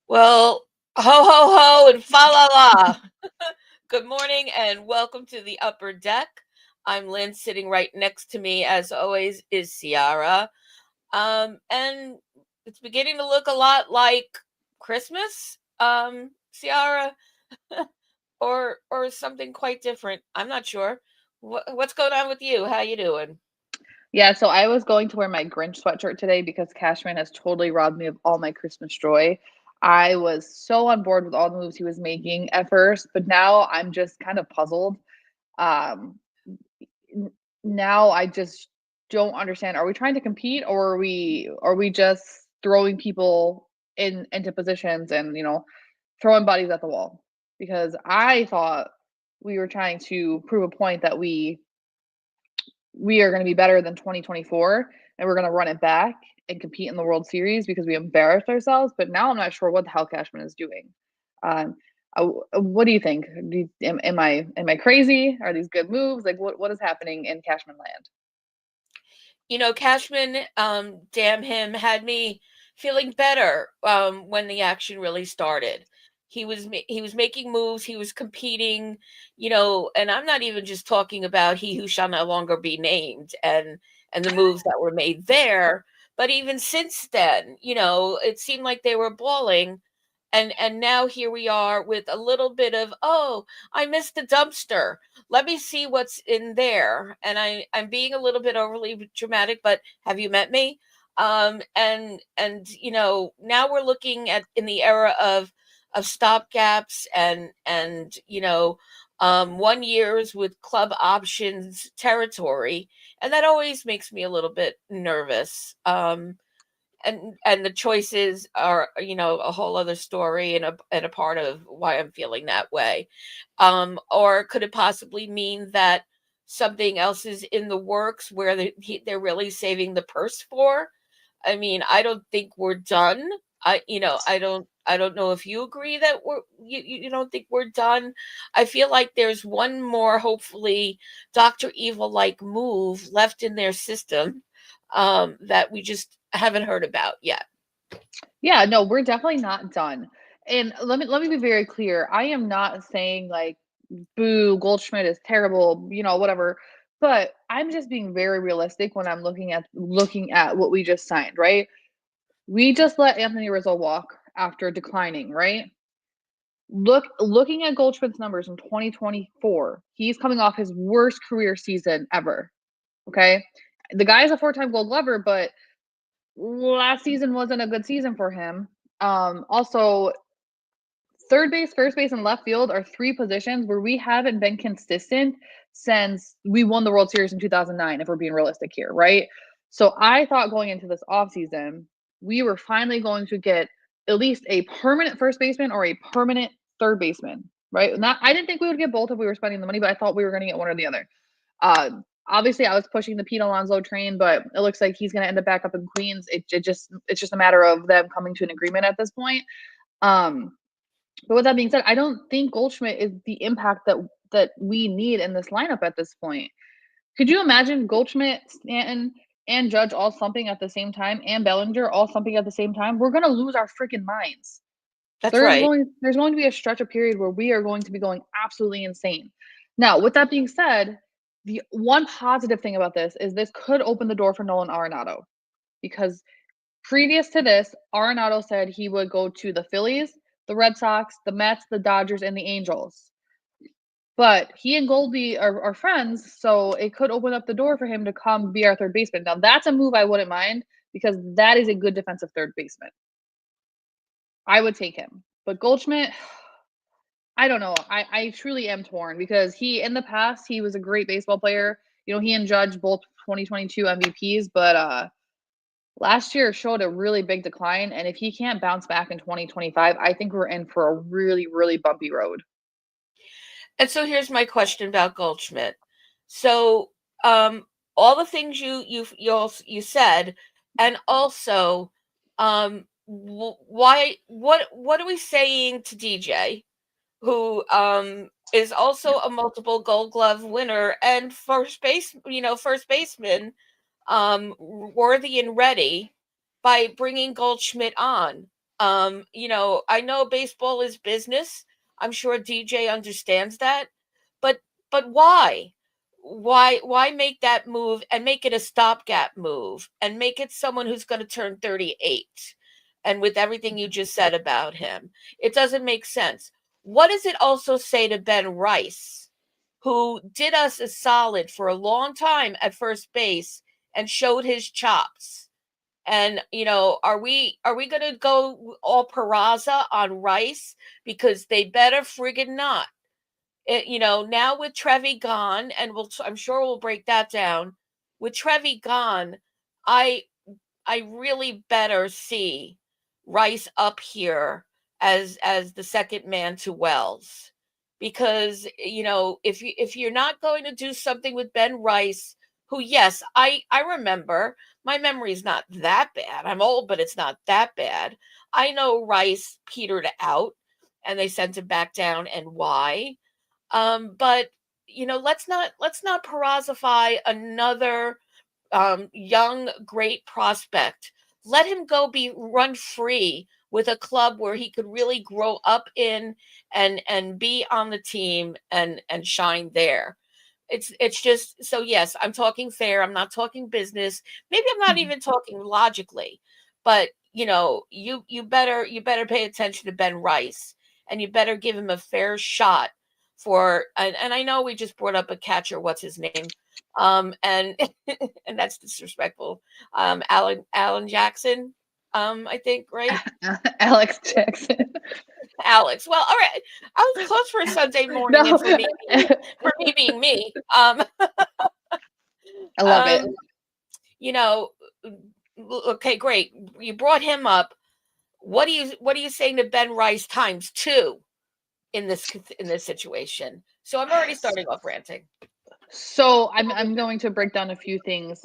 Well, ho ho ho and fa la la. Good morning and welcome to the upper deck. I'm Lynn. Sitting right next to me, as always, is Ciarra. And it's beginning to look a lot like Christmas, Ciarra, or something quite different. I'm not sure. What's going on with you? How you doing? Yeah, so I was going to wear my Grinch sweatshirt today because Cashman has totally robbed me of all my Christmas joy. I was so on board with all the moves he was making at first, but now I'm just kind of puzzled. Um, n- Now I just don't understand. Are we trying to compete, or are we just throwing people into positions and throwing bodies at the wall? Because I thought we were trying to prove a point that we are going to be better than 2024 and we're going to run it back and compete in the World Series because we embarrassed ourselves. But now I'm not sure what the hell Cashman is doing. Um, what do you think? Am I crazy? Are these good moves? Like what is happening in Cashman land? Cashman, damn him, had me feeling better when the action really started. He was making moves, he was competing, and I'm not even just talking about he who shall no longer be named and the moves that were made there, but even since then, it seemed like they were balling. And now here we are with a little bit of, oh, I missed the dumpster, let me see what's in there. And I'm being a little bit overly dramatic, but have you met me? And now we're looking at in the era of stopgaps and 1 years with club options territory, and that always makes me a little bit nervous. And the choices are, a whole other story and a part of why I'm feeling that way. Or could it possibly mean that something else is in the works where they're really saving the purse for? I mean, I don't think we're done. I don't know if you agree that you don't think we're done. I feel like there's one more, hopefully Dr. Evil like move left in their system, that we just haven't heard about yet. Yeah, no, we're definitely not done. And let me be very clear. I am not saying like boo, Goldschmidt is terrible, whatever. But I'm just being very realistic when I'm looking at what we just signed, right? We just let Anthony Rizzo walk after declining, right? Looking at Goldschmidt's numbers in 2024, he's coming off his worst career season ever. Okay. The guy's a four-time gold glover, but last season wasn't a good season for him. Also, third base, first base, and left field are three positions where we haven't been consistent since we won the World Series in 2009, if we're being realistic here, right? So I thought going into this offseason, we were finally going to get at least a permanent first baseman or a permanent third baseman, right? Not, I didn't think we would get both if we were spending the money, but I thought we were going to get one or the other. Uh, Obviously, I was pushing the Pete Alonso train, but it looks like he's going to end up back up in Queens. It's just a matter of them coming to an agreement at this point. Um, but with that being said, I don't think Goldschmidt is the impact that we need in this lineup at this point. Could you imagine Goldschmidt, Stanton, and Judge all slumping at the same time, and Bellinger all slumping at the same time? We're gonna lose our freaking minds. That's There's right. going there's going to be a stretch of period where we are going to be going absolutely insane. Now, with that being said, the one positive thing about this is this could open the door for Nolan Arenado because previous to this, Arenado said he would go to the Phillies, the Red Sox, the Mets, the Dodgers, and the Angels. But he and Goldie are friends, so it could open up the door for him to come be our third baseman. Now, that's a move I wouldn't mind because that is a good defensive third baseman. I would take him. But Goldschmidt, I don't know. I truly am torn because in the past, he was a great baseball player. He and Judge both 2022 MVPs, but last year showed a really big decline, and if he can't bounce back in 2025, I think we're in for a really, really bumpy road. And so here's my question about Goldschmidt. So, um, all the things you said, and also, why what are we saying to DJ, who is also a multiple Gold Glove winner and first baseman, worthy and ready, by bringing Goldschmidt on? I know baseball is business. I'm sure DJ understands that. But why? Why make that move and make it a stopgap move and make it someone who's going to turn 38? And with everything you just said about him, it doesn't make sense. What does it also say to Ben Rice, who did us a solid for a long time at first base and showed his chops? And are we going to go all Peraza on Rice? Because they better friggin' not. Now with Trevi gone, and I'm sure we'll break that down. With Trevi gone, I really better see Rice up here as the second man to Wells, because if you're not going to do something with Ben Rice, who, yes, I remember, my memory is not that bad. I'm old, but it's not that bad. I know Rice petered out, and they sent him back down, and why? But let's not Perazify another young, great prospect. Let him go be run free with a club where he could really grow up in and be on the team and shine there. It's just so, yes, I'm talking fair. I'm not talking business. Maybe I'm not even talking logically, but you better pay attention to Ben Rice, and you better give him a fair shot for, and I know we just brought up a catcher, what's his name? And and that's disrespectful. Alan Jackson, I think, right? Alex Jackson. Alex. Well, all right. I was close for a Sunday morning, and No, for me being me. I love it. Um, you know, okay, great. You brought him up. What are you saying to Ben Rice times two in this situation? So I'm already starting off ranting. So I'm going to break down a few things.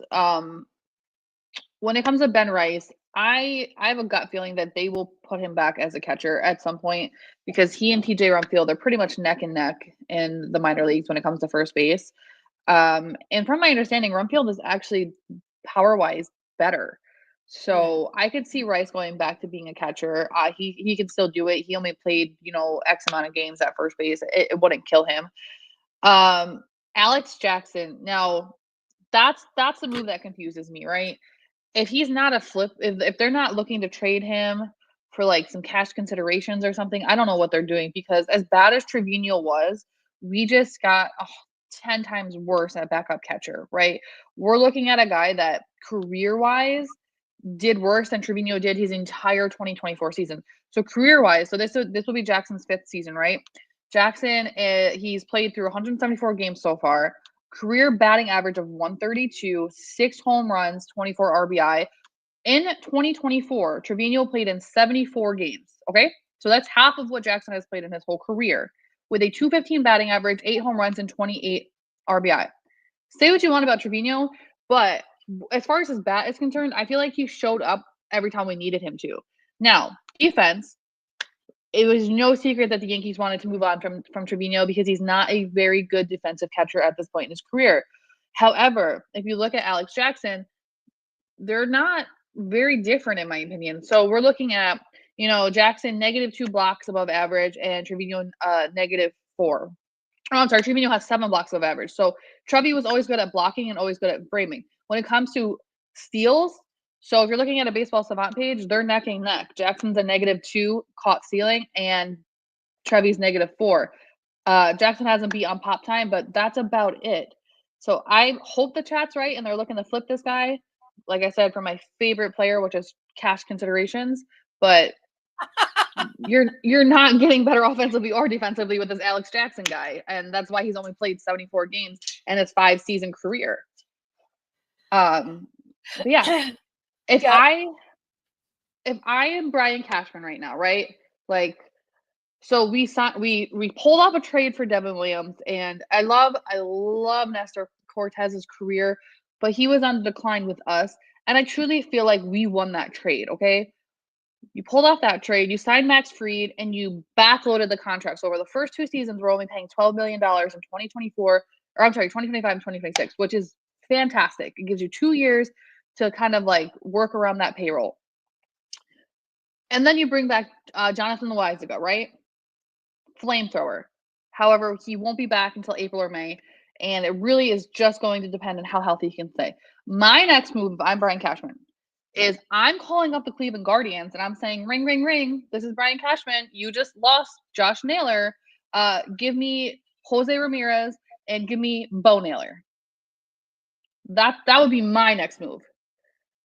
When it comes to Ben Rice, I have a gut feeling that they will put him back as a catcher at some point, because he and TJ Rumfield are pretty much neck and neck in the minor leagues when it comes to first base. And from my understanding, Rumfield is actually power wise better. So I could see Rice going back to being a catcher. He can still do it. He only played, X amount of games at first base. It wouldn't kill him. Alex Jackson. Now that's the move that confuses me, right? If he's not a flip, if they're not looking to trade him for like some cash considerations or something, I don't know what they're doing, because as bad as Trevino was, we just got 10 times worse at backup catcher, right? We're looking at a guy that career wise did worse than Trevino did his entire 2024 season. So career wise, so this will be Jackson's 5th season, right? Jackson, he's played through 174 games so far. Career batting average of 132, 6 home runs, 24 RBI. In 2024, Trevino played in 74 games. Okay, so that's half of what Jackson has played in his whole career, with a 215 batting average, 8 home runs, and 28 RBI. Say what you want about Trevino, but as far as his bat is concerned, I feel like he showed up every time we needed him to. Now, defense, it was no secret that the Yankees wanted to move on from Trevino, because he's not a very good defensive catcher at this point in his career. However, if you look at Alex Jackson, they're not very different in my opinion. So we're looking at, Jackson -2 blocks above average, and Trevino -4. Oh, I'm sorry, Trevino has 7 blocks above average. So Trevi was always good at blocking and always good at framing. When it comes to steals, so if you're looking at a baseball savant page, they're neck and neck. Jackson's a -2 caught stealing, and Trevi's -4. Jackson hasn't beat on pop time, but that's about it. So I hope the chat's right and they're looking to flip this guy, like I said, for my favorite player, which is cash considerations. But you're not getting better offensively or defensively with this Alex Jackson guy, and that's why he's only played 74 games in his 5-season career. But yeah, if Yep. I am Brian Cashman right now, right? Like, so we pulled off a trade for Devin Williams, and I love Nestor Cortez's career, but he was on decline with us, and I truly feel like we won that trade. Okay, you pulled off that trade, you signed Max Fried, and you backloaded the contract. So over the first 2 seasons, we're only paying $12 million in 2024, or I'm sorry, 2025 and 2026, which is fantastic. It gives you 2 years to kind of like work around that payroll. And then you bring back Jonathan Loaizaga, right? Flamethrower. However, he won't be back until April or May, and it really is just going to depend on how healthy he can stay. My next move, if I'm Brian Cashman, is I'm calling up the Cleveland Guardians and I'm saying, ring, ring, ring. This is Brian Cashman. You just lost Josh Naylor. Give me Jose Ramirez and give me Bo Naylor. That would be my next move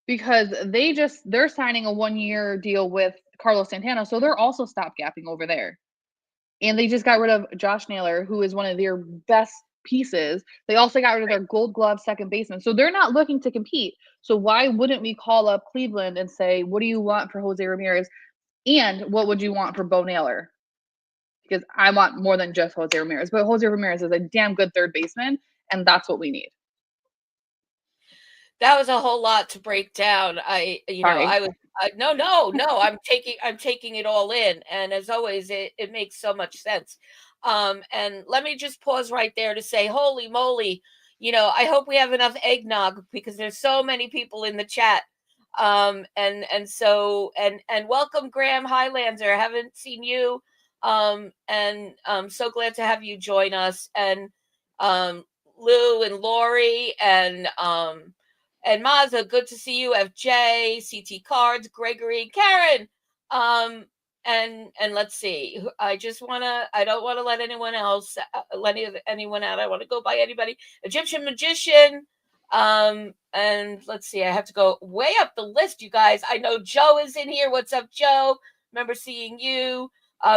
because they're signing a 1-year deal with Carlos Santana, so they're also stopgapping over there. And they just got rid of Josh Naylor, who is one of their best pieces. They also got rid of their Gold Glove second baseman. So they're not looking to compete. So why wouldn't we call up Cleveland and say, what do you want for Jose Ramirez? And what would you want for Bo Naylor? Because I want more than just Jose Ramirez. But Jose Ramirez is a damn good third baseman, and that's what we need. That was a whole lot to break down. Sorry. I'm taking it all in. And as always, it makes so much sense. And let me just pause right there to say, holy moly, I hope we have enough eggnog because there's so many people in the chat. And welcome Graham Highlander. I haven't seen you. And I'm so glad to have you join us. And Lou and Lori and Mazza, good to see you. FJ, CT Cards, Gregory, Karen. And let's see. I don't want to let anyone else, anyone out. I want to go by anybody. Egyptian Magician. And let's see. I have to go way up the list, you guys. I know Joe is in here. What's up, Joe? Remember seeing you.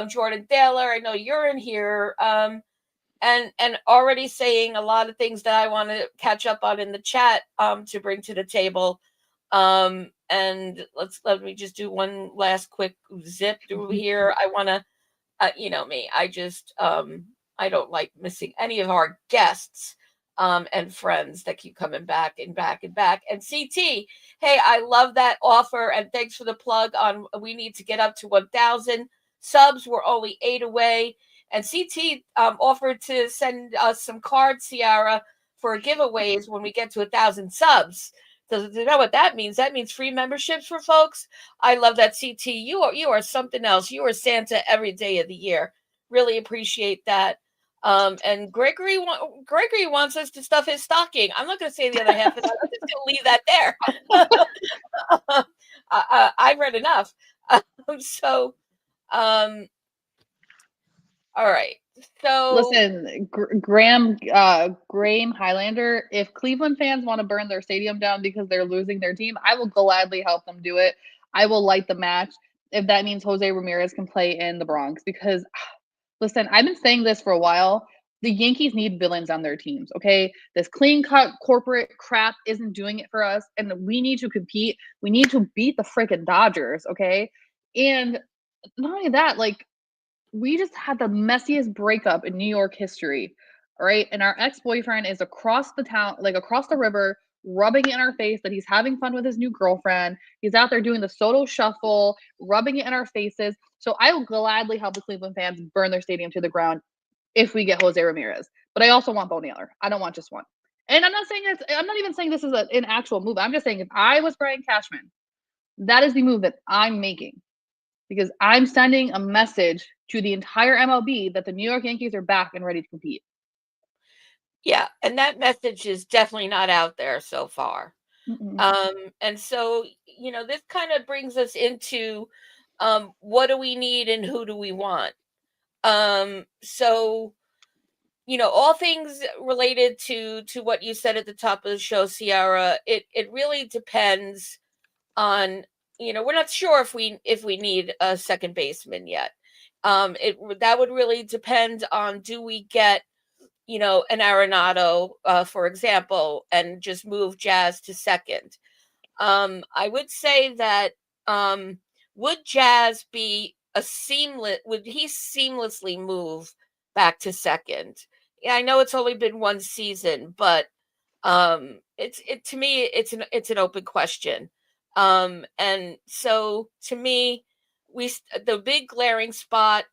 Jordan Thaler. I know you're in here. And already saying a lot of things that I want to catch up on in the chat to bring to the table. And let me just do one last quick zip through here. I want to, you know me, I don't like missing any of our guests and friends that keep coming back and back and back. And CT, hey, I love that offer. And thanks for the plug on, we need to get up to 1,000 subs. We're only 8 away. And CT offered to send us some cards, Ciarra, for giveaways when we get to 1,000 subs. Do you know what that means? That means free memberships for folks. I love that, CT. You are something else. You are Santa every day of the year. Really appreciate that. And Gregory wants us to stuff his stocking. I'm not going to say the other half of that. I'm just going to leave that there. I've read enough. So, all right. So listen, Graham Highlander, if Cleveland fans want to burn their stadium down because they're losing their team, I will gladly help them do it. I will light the match if that means Jose Ramirez can play in the Bronx because listen, I've been saying this for a while. The Yankees need villains on their teams, okay? This clean cut corporate crap isn't doing it for us, and we need to compete. We need to beat the freaking Dodgers, okay? And not only that, like we just had the messiest breakup in New York history, right? And our ex-boyfriend is across the town, like across the river, rubbing it in our face that he's having fun with his new girlfriend. He's out there doing the Soto shuffle, rubbing it in our faces. So I will gladly help the Cleveland fans burn their stadium to the ground if we get Jose Ramirez. But I also want Bo Naylor. I don't want just one. And I'm not even saying this is an actual move. I'm just saying if I was Brian Cashman, that is the move that I'm making because I'm sending a message to the entire MLB that the New York Yankees are back and ready to compete. Yeah, and that message is definitely not out there so far. And so, this kind of brings us into what do we need and who do we want? So, all things related to what you said at the top of the show, Ciarra, it really depends on, we're not sure if we need a second baseman yet. That would really depend on, do we get an Arenado, for example, and just move Jazz to second. I would say that would Jazz would he seamlessly move back to second? Yeah, I know it's only been one season, but to me it's an open question. And so to me, the big glaring spot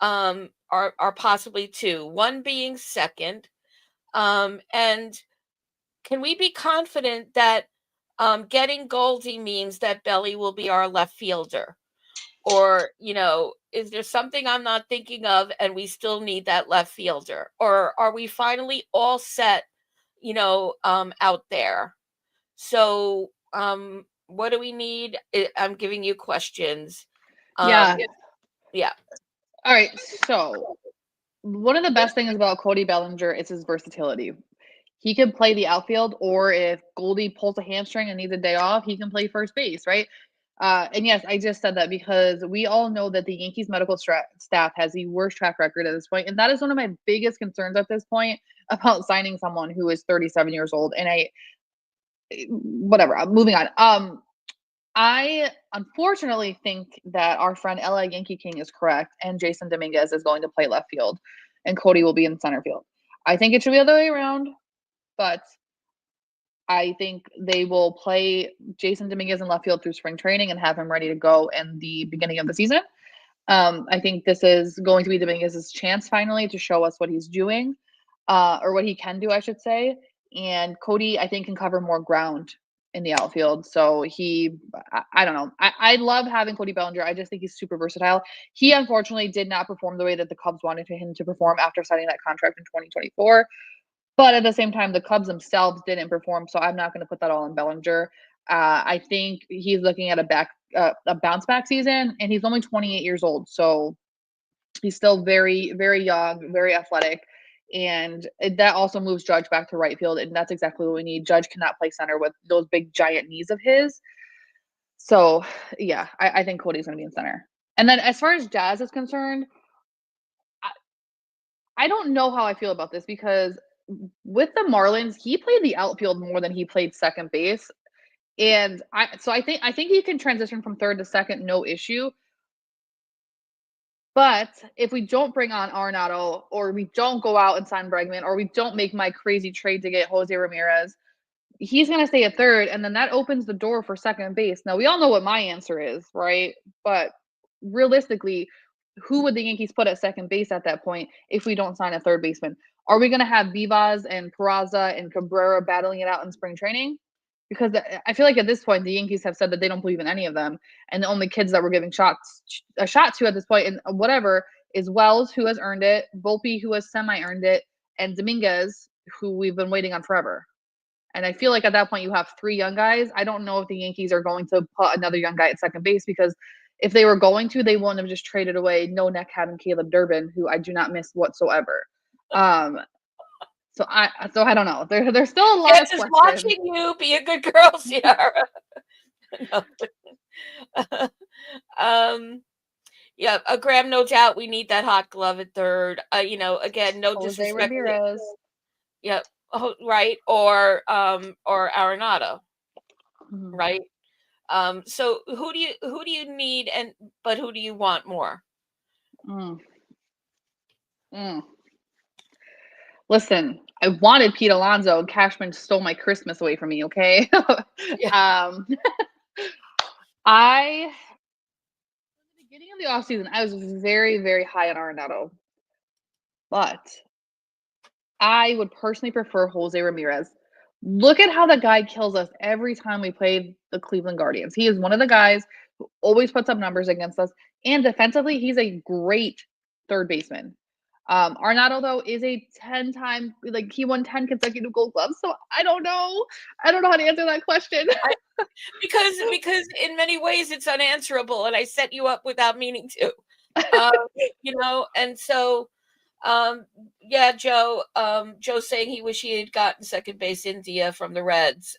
are possibly two. One being second, and can we be confident that getting Goldie means that Belly will be our left fielder? Or, is there something I'm not thinking of and we still need that left fielder? Or are we finally all set, out there? So, what do we need? I'm giving you questions. Yeah. Yeah. All right. So one of the best things about Cody Bellinger is his versatility. He can play the outfield, or if Goldie pulls a hamstring and needs a day off, he can play first base, right? And yes, I just said that because we all know that the Yankees medical staff has the worst track record at this point, and that is one of my biggest concerns at this point about signing someone who is 37 years old. And whatever. I'm moving on. I unfortunately think that our friend LA Yankee King is correct, and Jason Dominguez is going to play left field, and Cody will be in center field. I think it should be the other way around, but I think they will play Jason Dominguez in left field through spring training and have him ready to go in the beginning of the season. I think this is going to be Dominguez's chance finally to show us what he's doing, or what he can do, I should say. And Cody, I think, can cover more ground in the outfield. So I don't know. I love having Cody Bellinger. I just think he's super versatile. He unfortunately did not perform the way that the Cubs wanted him to perform after signing that contract in 2024. But at the same time, the Cubs themselves didn't perform, so I'm not going to put that all on Bellinger. I think he's looking at a bounce back season, and he's only 28 years old, so he's still very, very young, very athletic, and that also moves Judge back to right field, and that's exactly what we need. Judge cannot play center with those big giant knees of his. So yeah, I think Cody's going to be in center. And then as far as Jazz is concerned, I don't know how I feel about this because with the Marlins, he played the outfield more than he played second base. And I think he can transition from third to second, no issue. But if we don't bring on Arenado, or we don't go out and sign Bregman, or we don't make my crazy trade to get Jose Ramirez, he's going to stay at third, and then that opens the door for second base. Now, we all know what my answer is, right? But realistically, who would the Yankees put at second base at that point if we don't sign a third baseman? Are we going to have Vivas and Peraza and Guerrero battling it out in spring training? Because I feel like at this point, the Yankees have said that they don't believe in any of them. And the only kids that we're giving a shot to at this point, and whatever, is Wells, who has earned it, Volpe, who has semi-earned it, and Dominguez, who we've been waiting on forever. And I feel like at that point, you have three young guys. I don't know if the Yankees are going to put another young guy at second base, because if they were going to, they wouldn't have just traded away no neck having Caleb Durbin, who I do not miss whatsoever. So I don't know. There's still a lot of Just questions. watching you be a good girl, Ciarra. Yeah, Graham, no doubt we need that hot glove at third. Again, no Jose disrespect. Ramirez. Yep. Right. Or Arenado. Mm-hmm. Right. So who do you need, but who do you want more? Listen, I wanted Pete Alonso, and Cashman stole my Christmas away from me. Okay. Yeah. At the beginning of the offseason, I was very, very high on Arenado, but I would personally prefer Jose Ramirez. Look at how the guy kills us every time we play the Cleveland Guardians. He is one of the guys who always puts up numbers against us, and defensively, he's a great third baseman. Arenado, though, is a 10-time, he won 10 consecutive Gold Gloves. So I don't know how to answer that question. because in many ways it's unanswerable, and I set you up without meaning to. And so yeah, Joe. Joe's saying he wish he had gotten second base India from the Reds.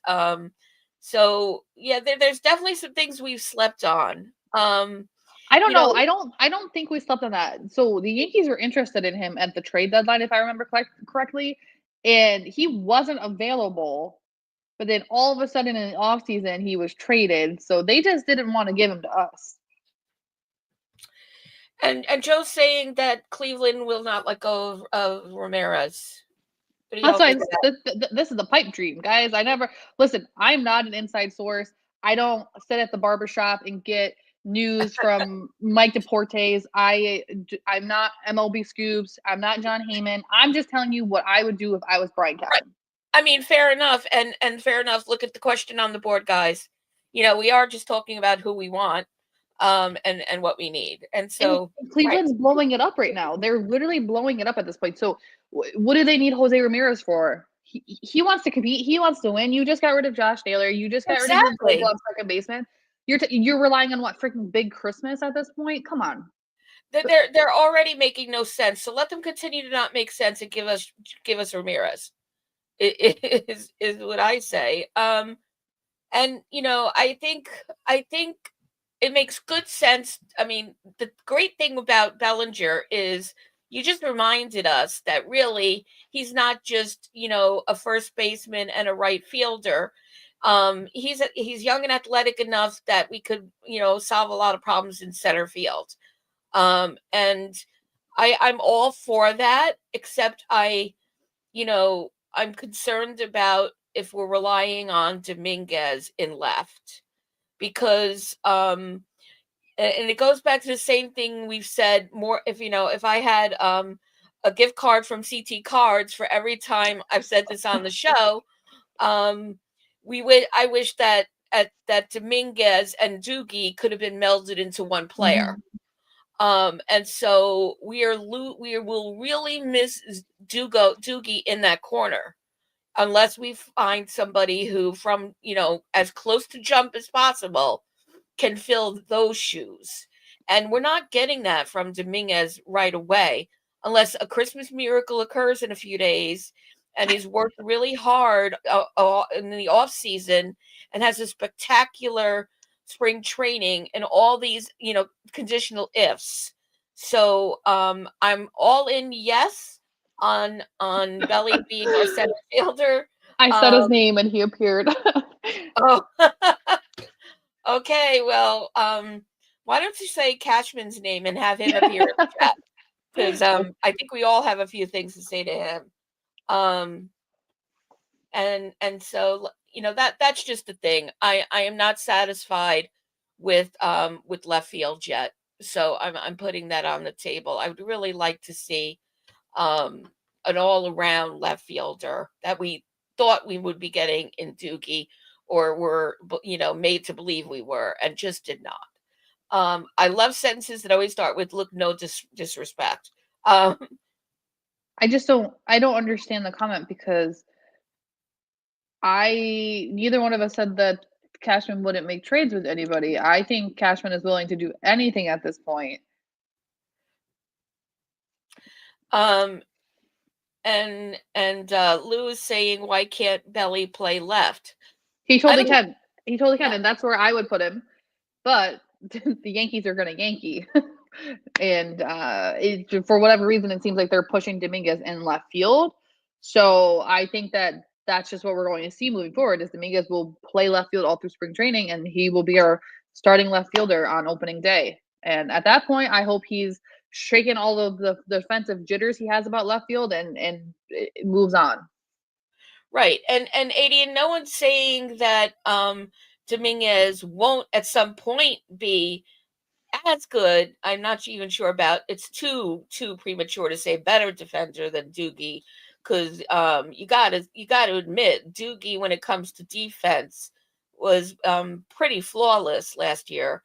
So yeah, there's definitely some things we've slept on. I don't know. I don't think we slept on that. So the Yankees were interested in him at the trade deadline, if I remember correctly, and he wasn't available. But then all of a sudden in the offseason, he was traded. So they just didn't want to give him to us. And Joe's saying that Cleveland will not let go of Ramirez. That's why this is a pipe dream, guys. Listen, I'm not an inside source. I don't sit at the barbershop and get news from Mike Deportes. I'm not MLB Scoops. I'm not John Heyman. I'm just telling you what I would do if I was Brian Kelly. Right. I mean, fair enough. And fair enough. Look at the question on the board, guys. We are just talking about who we want. and what we need. And And so, right. Cleveland's blowing it up right now. They're literally blowing it up at this point. So what do they need Jose Ramirez for? He wants to compete. He wants to win. You just got rid of Josh Naylor. You just got rid of your Gold Exactly. Glove second baseman. You're relying on what, freaking Big Christmas at this point? Come on. They're already making no sense. So let them continue to not make sense and give us Ramirez. It is what I say. And I think it makes good sense. I mean, the great thing about Bellinger is you just reminded us that really he's not just, a first baseman and a right fielder. He's young and athletic enough that we could, solve a lot of problems in center field. And I'm all for that, except I'm concerned about if we're relying on Dominguez in left because and it goes back to the same thing we've said more. If I had a gift card from CT Cards for every time I've said this on the show, um I wish that Dominguez and Doogie could have been melded into one player. Mhm. And so we will really miss Doogie in that corner unless we find somebody who, from as close to jump as possible, can fill those shoes. And we're not getting that from Dominguez right away unless a Christmas miracle occurs in a few days and he's worked really hard in the off season and has a spectacular spring training and all these, conditional ifs. So I'm all in yes on Belly being our center fielder. I said his Um, name and he appeared. oh, okay. Well, why don't you say Cashman's name and have him appear in the chat? Because I think we all have a few things to say to him. Um, and so that's just the thing. I am not satisfied with left field yet. So I'm putting that on the table. I would really like to see um an all around left fielder that we thought we would be getting in Doogie or were made to believe we were and just did not. I love sentences that always start with "look, no disrespect." Um, I don't understand the comment because neither one of us said that Cashman wouldn't make trades with anybody. I think Cashman is willing to do anything at this point. um, and Lou is saying, why can't Belly play left? He I totally don't. can. He totally can, Yeah, and that's where I would put him. But the Yankees are going to Yankee, and for whatever reason, it seems like they're pushing Dominguez in left field. So I think that that's just what we're going to see moving forward. Is Dominguez will play left field all through spring training, and he will be our starting left fielder on opening day. And at that point, I hope he's shaking all of the defensive jitters he has about left field and it moves on. right. And Adian, no one's saying that Dominguez won't at some point be as good. I'm not even sure about. It's too premature to say better defender than Doogie, because you gotta admit Doogie, when it comes to defense, was pretty flawless last year.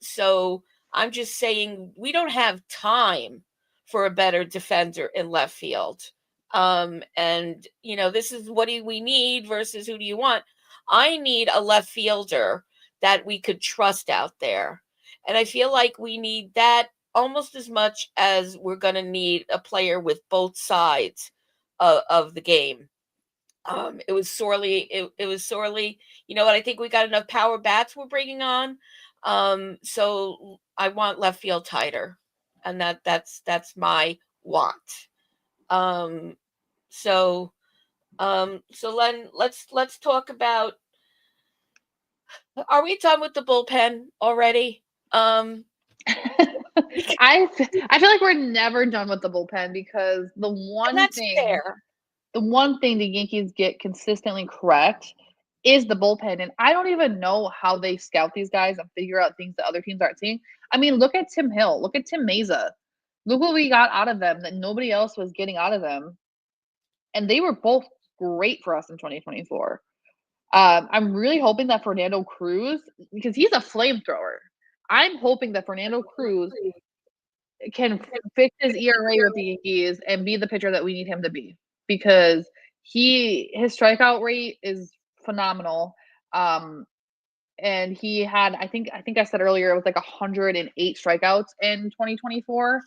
So I'm just saying we don't have time for a better defender in left field. And this is what do we need versus who do you want? I need a left fielder that we could trust out there. And I feel like we need that almost as much as we're going to need a player with both sides of the game. It was sorely, what I think we got enough power bats we're bringing on. So I want left field tighter, and that's my want. Um, so so Len, let's talk about. Are we done with the bullpen already? Um, I feel like we're never done with the bullpen because and that's fair. the one thing the Yankees get consistently correct is the bullpen. And I don't even know how they scout these guys and figure out things that other teams aren't seeing. I mean, look at Tim Hill, look at Tim Meza. Look what we got out of them that nobody else was getting out of them. And they were both great for us in 2024. I'm really hoping that Fernando Cruz, because he's a flamethrower. I'm hoping that Fernando Cruz can fix his ERA with the Yankees and be the pitcher that we need him to be, because his strikeout rate is phenomenal. And he had, I think I said earlier, it was like 108 strikeouts in 2024.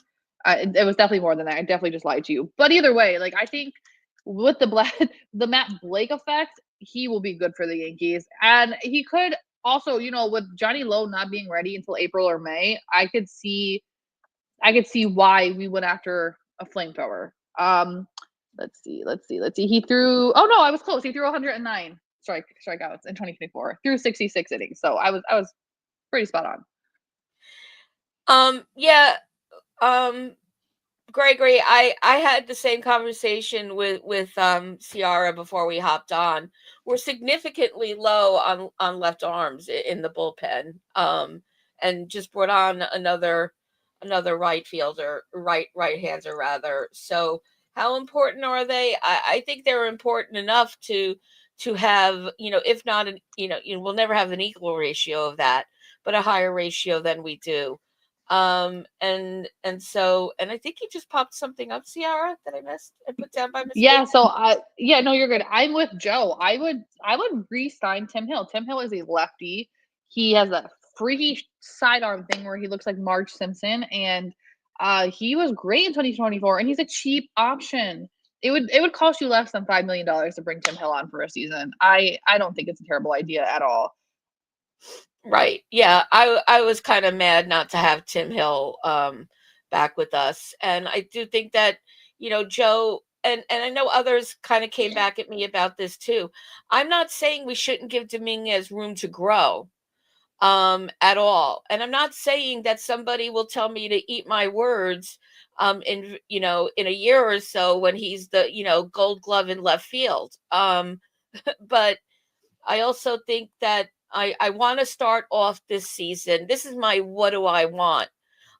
It was definitely more than that. I definitely just lied to you. But either way, like, I think with the Matt Blake effect, he will be good for the Yankees. And he could also, with Johnny Lowe not being ready until April or May, I could see why we went after a flamethrower. Let's see. He threw. Oh no, I was close. He threw 109 strikeouts in 2024 through 66 innings. So I was pretty spot on. Yeah. Gregory, I had the same conversation with Ciarra before we hopped on. We're significantly low on left arms in the bullpen. And just brought on another right fielder, right-hander rather. So how important are they? I think they're important enough to have, if not we'll never have an equal ratio of that, but a higher ratio than we do. And I think you just popped something up, Ciarra, that I missed and put down by mistake. Yeah, so no, you're good. I'm with Joe. I would re-sign Tim Hill. Tim Hill is a lefty. He has that freaky sidearm thing where he looks like Marge Simpson, and he was great in 2024, and he's a cheap option. It would cost you less than $5 million to bring Tim Hill on for a season. I don't think it's a terrible idea at all. Right. Yeah. I was kind of mad not to have Tim Hill back with us. And I do think that, Joe and I know others kind of came back at me about this too. I'm not saying we shouldn't give Dominguez room to grow at all. And I'm not saying that somebody will tell me to eat my words in a year or so when he's the, gold glove in left field. But I also think that I want to start off this season. This is my what do I want?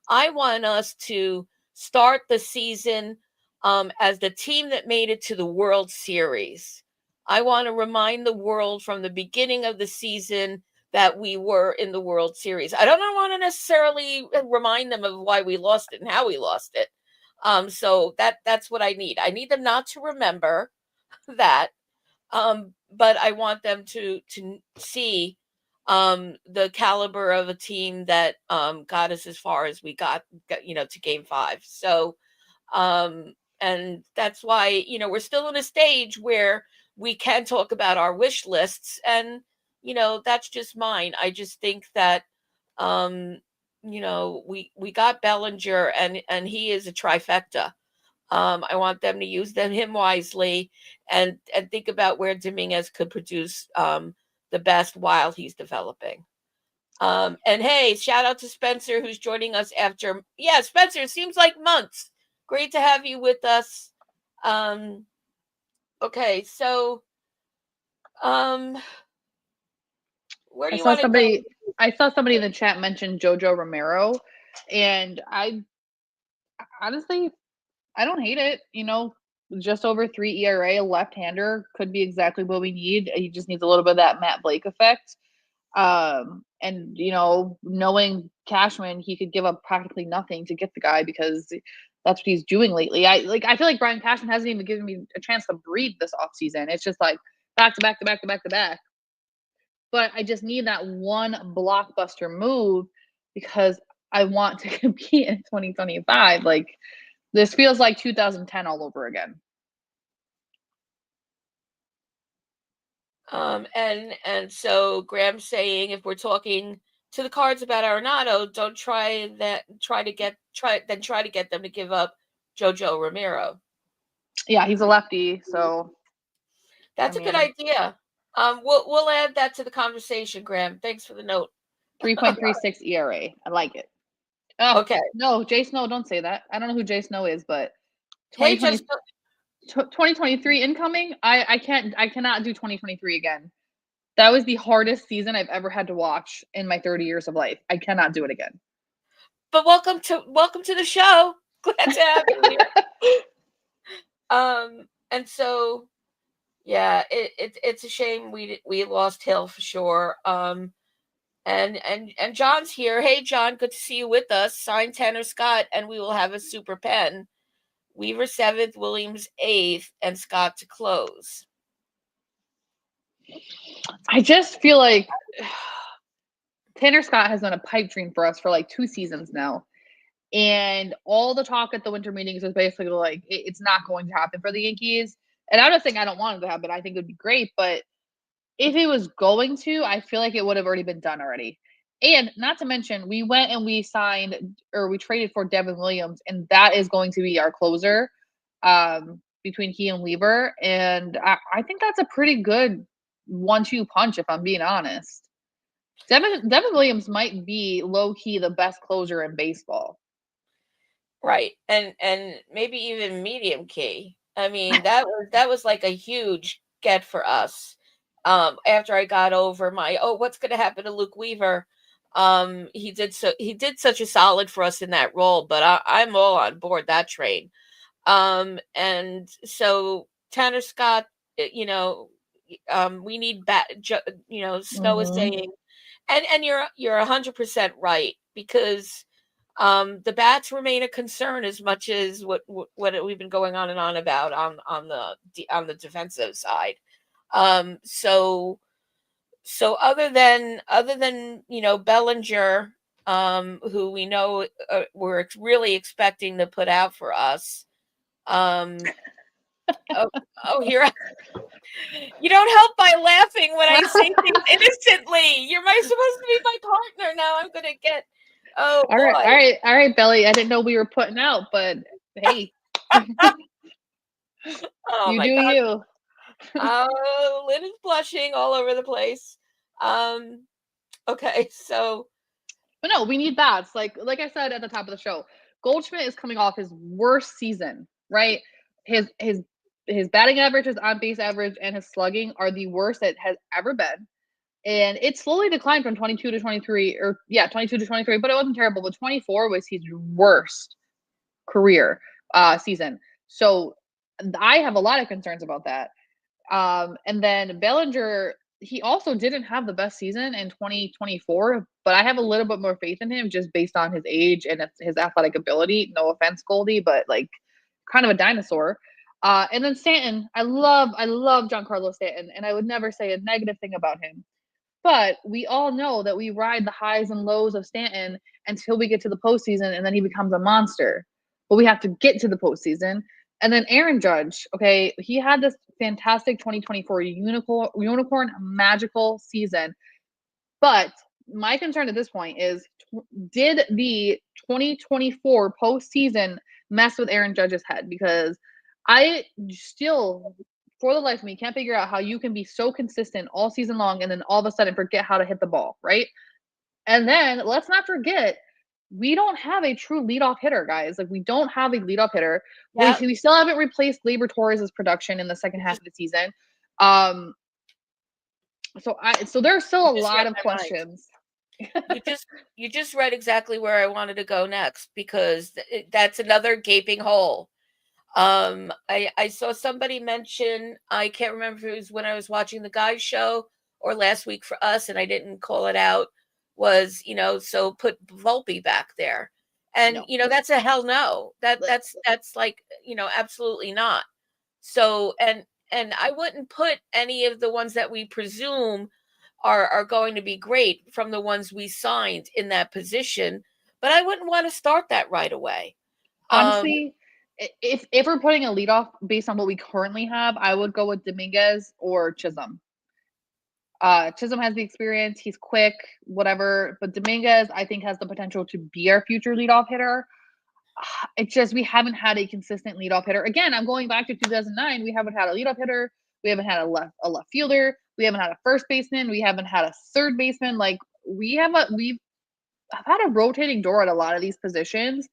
I want us to start the season as the team that made it to the World Series. I want to remind the world from the beginning of the season that we were in the World Series. I don't want to necessarily remind them of why we lost it and how we lost it. So that's what I need. I need them not to remember that. But I want them to see the caliber of a team that got us as far as we got to Game 5. So and that's why we're still in a stage where we can talk about our wish lists, and that's just mine. I just think that we got Bellinger, and he is a trifecta. I want them to use him wisely and think about where Dominguez could produce the best while he's developing. And hey, shout out to Spencer, who's joining us after. Yeah, Spencer, it seems like months. Great to have you with us. Okay, so where do you want to go? I saw somebody in the chat mention Jojo Romero, and honestly, I don't hate it. Just over 3 ERA, a left-hander could be exactly what we need. He just needs a little bit of that Matt Blake effect. And knowing Cashman, he could give up practically nothing to get the guy, because that's what he's doing lately. I feel like Brian Cashman hasn't even given me a chance to breathe this offseason. It's just like back to back to back to back to back. But I just need that one blockbuster move, because I want to compete in 2025. Like, this feels like 2010 all over again. And so Graham's saying, if we're talking to the Cards about Arenado, don't try to get them to give up Jojo Romero. Yeah, he's a lefty, so that's a good idea. We'll add that to the conversation, Graham. Thanks for the note. 3.36 ERA. I like it. Oh, okay. No, Jay Snow, don't say that. I don't know who Jay Snow is, but 2023 incoming. I cannot do 2023 again. That was the hardest season I've ever had to watch in my 30 years of life. I cannot do it again. But welcome to the show. Glad to have you here. And so, yeah, it's a shame we lost Hill for sure. And John's here. Hey, John, good to see you with us. Sign Tanner Scott, and we will have a super pen. Weaver 7th, Williams 8th, and Scott to close. I just feel like Tanner Scott has done a pipe dream for us for like 2 seasons now. And all the talk at the winter meetings was basically like, it's not going to happen for the Yankees. And I'm not saying I don't want it to happen. I think it would be great. But if it was going to, I feel like it would have already been done already. And not to mention, we went and we signed or we traded for Devin Williams, and that is going to be our closer between he and Weaver. And I think that's a pretty good 1-2 punch, if I'm being honest. Devin Williams might be low key the best closer in baseball. Right. And maybe even medium key. I mean, that was like a huge get for us. After I got over my, what's going to happen to Luke Weaver? He did such a solid for us in that role, but I'm all on board that train. And so Tanner Scott, we need Snow is saying, and you're 100% right, because the bats remain a concern as much as what we've been going on and on about on the defensive side. So other than Bellinger, who we know we're really expecting to put out for us. Here. You don't help by laughing when I say things innocently. You're supposed to be my partner. Now I'm gonna get. Oh, all right, Belly. I didn't know we were putting out, but hey, oh you my do God. you. Oh, Lynn is blushing all over the place. Okay, so. But no, we need bats. Like I said at the top of the show, Goldschmidt is coming off his worst season, right? His batting average, his on base average, and his slugging are the worst it has ever been. And it slowly declined from 22 to 23, 22 to 23, but it wasn't terrible. But 24 was his worst career season. So I have a lot of concerns about that. And then Bellinger, he also didn't have the best season in 2024, but I have a little bit more faith in him just based on his age and his athletic ability. No offense, Goldie, but like kind of a dinosaur. And then Stanton, I love Giancarlo Stanton, and I would never say a negative thing about him. But we all know that we ride the highs and lows of Stanton until we get to the postseason, and then he becomes a monster. But we have to get to the postseason. And then Aaron Judge, okay, he had this fantastic 2024 unicorn magical season. But my concern at this point is, did the 2024 postseason mess with Aaron Judge's head? Because I still, for the life of me, can't figure out how you can be so consistent all season long and then all of a sudden forget how to hit the ball, right? And then let's not forget, we don't have a true leadoff hitter, guys. Like, we don't have a leadoff hitter. Yeah. We still haven't replaced Gleyber Torres' production in the second half of the season. So there's still a lot of questions. You just read exactly where I wanted to go next, because that's another gaping hole. I saw somebody mention, I can't remember if it was when I was watching the Guys show or last week for us, and I didn't call it out, was, so put Volpe back there. And, No. That's a hell no. That's like, absolutely not. So, and I wouldn't put any of the ones that we presume are going to be great from the ones we signed in that position, but I wouldn't want to start that right away. Honestly, if we're putting a leadoff based on what we currently have, I would go with Dominguez or Chisholm. Chisholm has the experience. He's quick, whatever. But Dominguez, I think, has the potential to be our future leadoff hitter. It's just we haven't had a consistent leadoff hitter. Again, I'm going back to 2009. We haven't had a leadoff hitter. We haven't had a left fielder. We haven't had a first baseman. We haven't had a third baseman. Like, we've had a rotating door at a lot of these positions.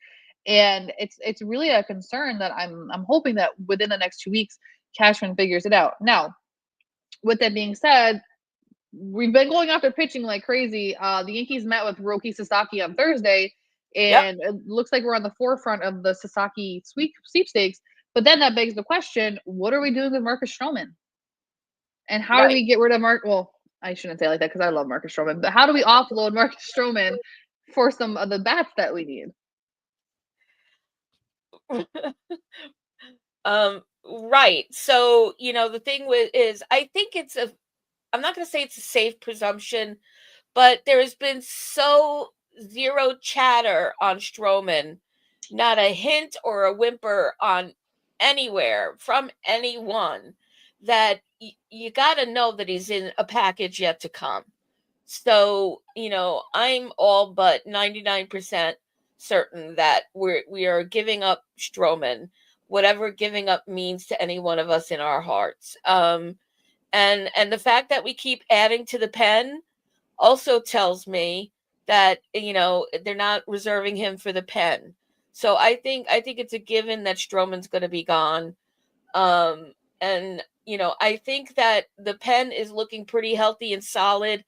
And it's really a concern that I'm hoping that within the next 2 weeks, Cashman figures it out. Now, with that being said, we've been going after pitching like crazy. The Yankees met with Roki Sasaki on Thursday, and It looks like we're on the forefront of the Sasaki sweepstakes. But then that begs the question: what are we doing with Marcus Stroman? And how do we get rid of Mark? Well, I shouldn't say it like that because I love Marcus Stroman. But how do we offload Marcus Stroman for some of the bats that we need? Right. So, the thing with is I think I'm not going to say it's a safe presumption, but there has been so zero chatter on Stroman, not a hint or a whimper on anywhere from anyone, that you got to know that he's in a package yet to come. So, I'm all but 99% certain that we are giving up Stroman, whatever giving up means to any one of us in our hearts. And the fact that we keep adding to the pen also tells me that they're not reserving him for the pen. So I think it's a given that Stroman's going to be gone. And I think that the pen is looking pretty healthy and solid.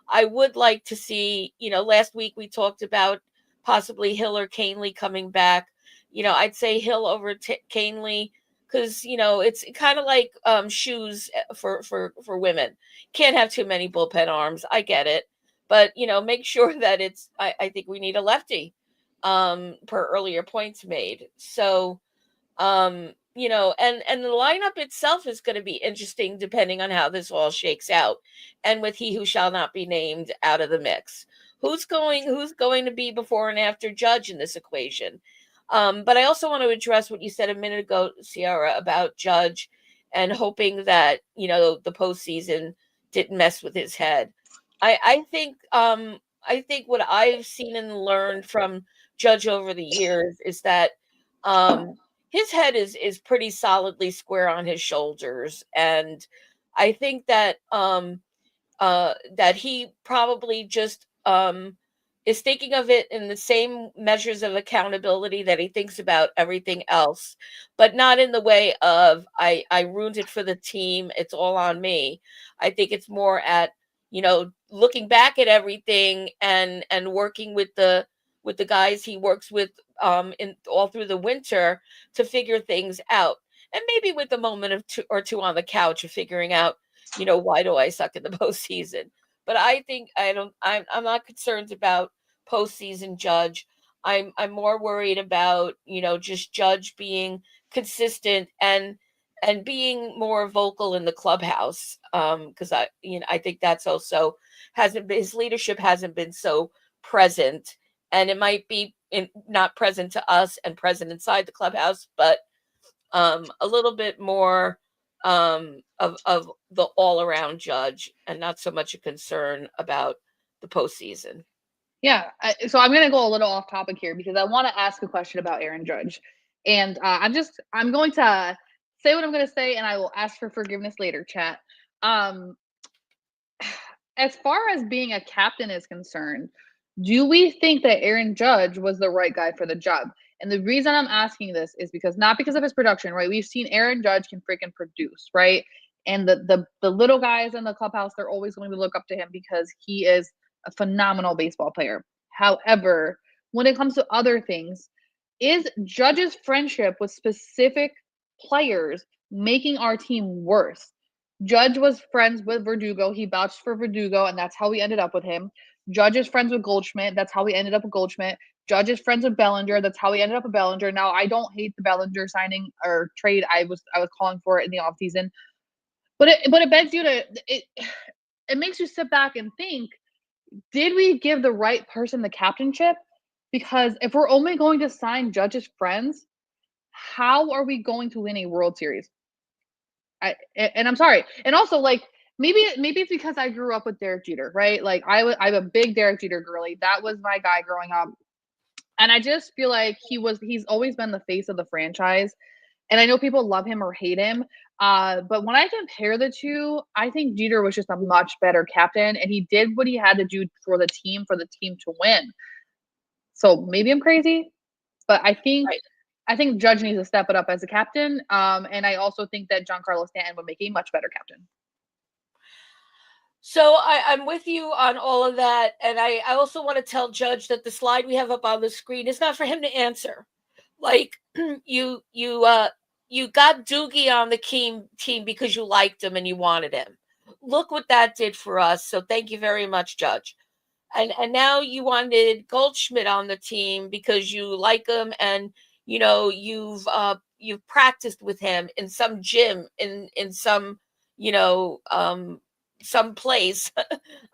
I would like to see, last week we talked about possibly Hill or Canely coming back. I'd say Hill over Canely, because it's kind of like shoes for women. Can't have too many bullpen arms. I get it, but make sure that it's. I think we need a lefty, per earlier points made. So, and the lineup itself is going to be interesting depending on how this all shakes out, and with he who shall not be named out of the mix. Who's going to be before and after Judge in this equation? But I also want to address what you said a minute ago, Ciarra, about Judge, and hoping that the postseason didn't mess with his head. I think what I've seen and learned from Judge over the years is that his head is pretty solidly square on his shoulders, and I think that he probably just is thinking of it in the same measures of accountability that he thinks about everything else, but not in the way of I ruined it for the team, it's all on me. I think it's more at looking back at everything and working with the guys he works with in all through the winter to figure things out, and maybe with a moment of two on the couch of figuring out why do I suck in the postseason. But I think I'm not concerned about postseason Judge. I'm more worried about just Judge being consistent and being more vocal in the clubhouse, because I think that's also hasn't been, his leadership hasn't been so present, and it might be not present to us and present inside the clubhouse, but a little bit more of the all around Judge, and not so much a concern about the postseason. Yeah, so I'm going to go a little off topic here because I want to ask a question about Aaron Judge, and I'm going to say what I'm going to say, and I will ask for forgiveness later, chat. Um, as far as being a captain is concerned, do we think that Aaron Judge was the right guy for the job? And the reason I'm asking this is because not because of his production, right? We've seen Aaron Judge can freaking produce, right? And the little guys in the clubhouse, they're always going to look up to him because he is a phenomenal baseball player. However, when it comes to other things, is Judge's friendship with specific players making our team worse? Judge was friends with Verdugo. He vouched for Verdugo, and that's how we ended up with him. Judge is friends with Goldschmidt. That's how we ended up with Goldschmidt. Judge is friends with Bellinger. That's how we ended up with Bellinger. Now, I don't hate the Bellinger signing or trade. I was calling for it in the offseason. But it begs you to it makes you sit back and think, did we give the right person the captainship? Because if we're only going to sign Judge's friends, how are we going to win a World Series? And I'm sorry. And also, like, maybe it's because I grew up with Derek Jeter, right? Like, I'm a big Derek Jeter girly. That was my guy growing up. And I just feel like he's always been the face of the franchise. And I know people love him or hate him. But when I compare the two, I think Jeter was just a much better captain, and he did what he had to do for the team to win. So maybe I'm crazy, but Right. I think Judge needs to step it up as a captain. And I also think that Giancarlo Stanton would make a much better captain. So I'm with you on all of that, and I also want to tell Judge that the slide we have up on the screen is not for him to answer. Like you got Doogie on the team because you liked him and you wanted him. look what that did for us. So thank you very much, Judge. And now you wanted Goldschmidt on the team because you like him, and you've practiced with him in some gym in some some place,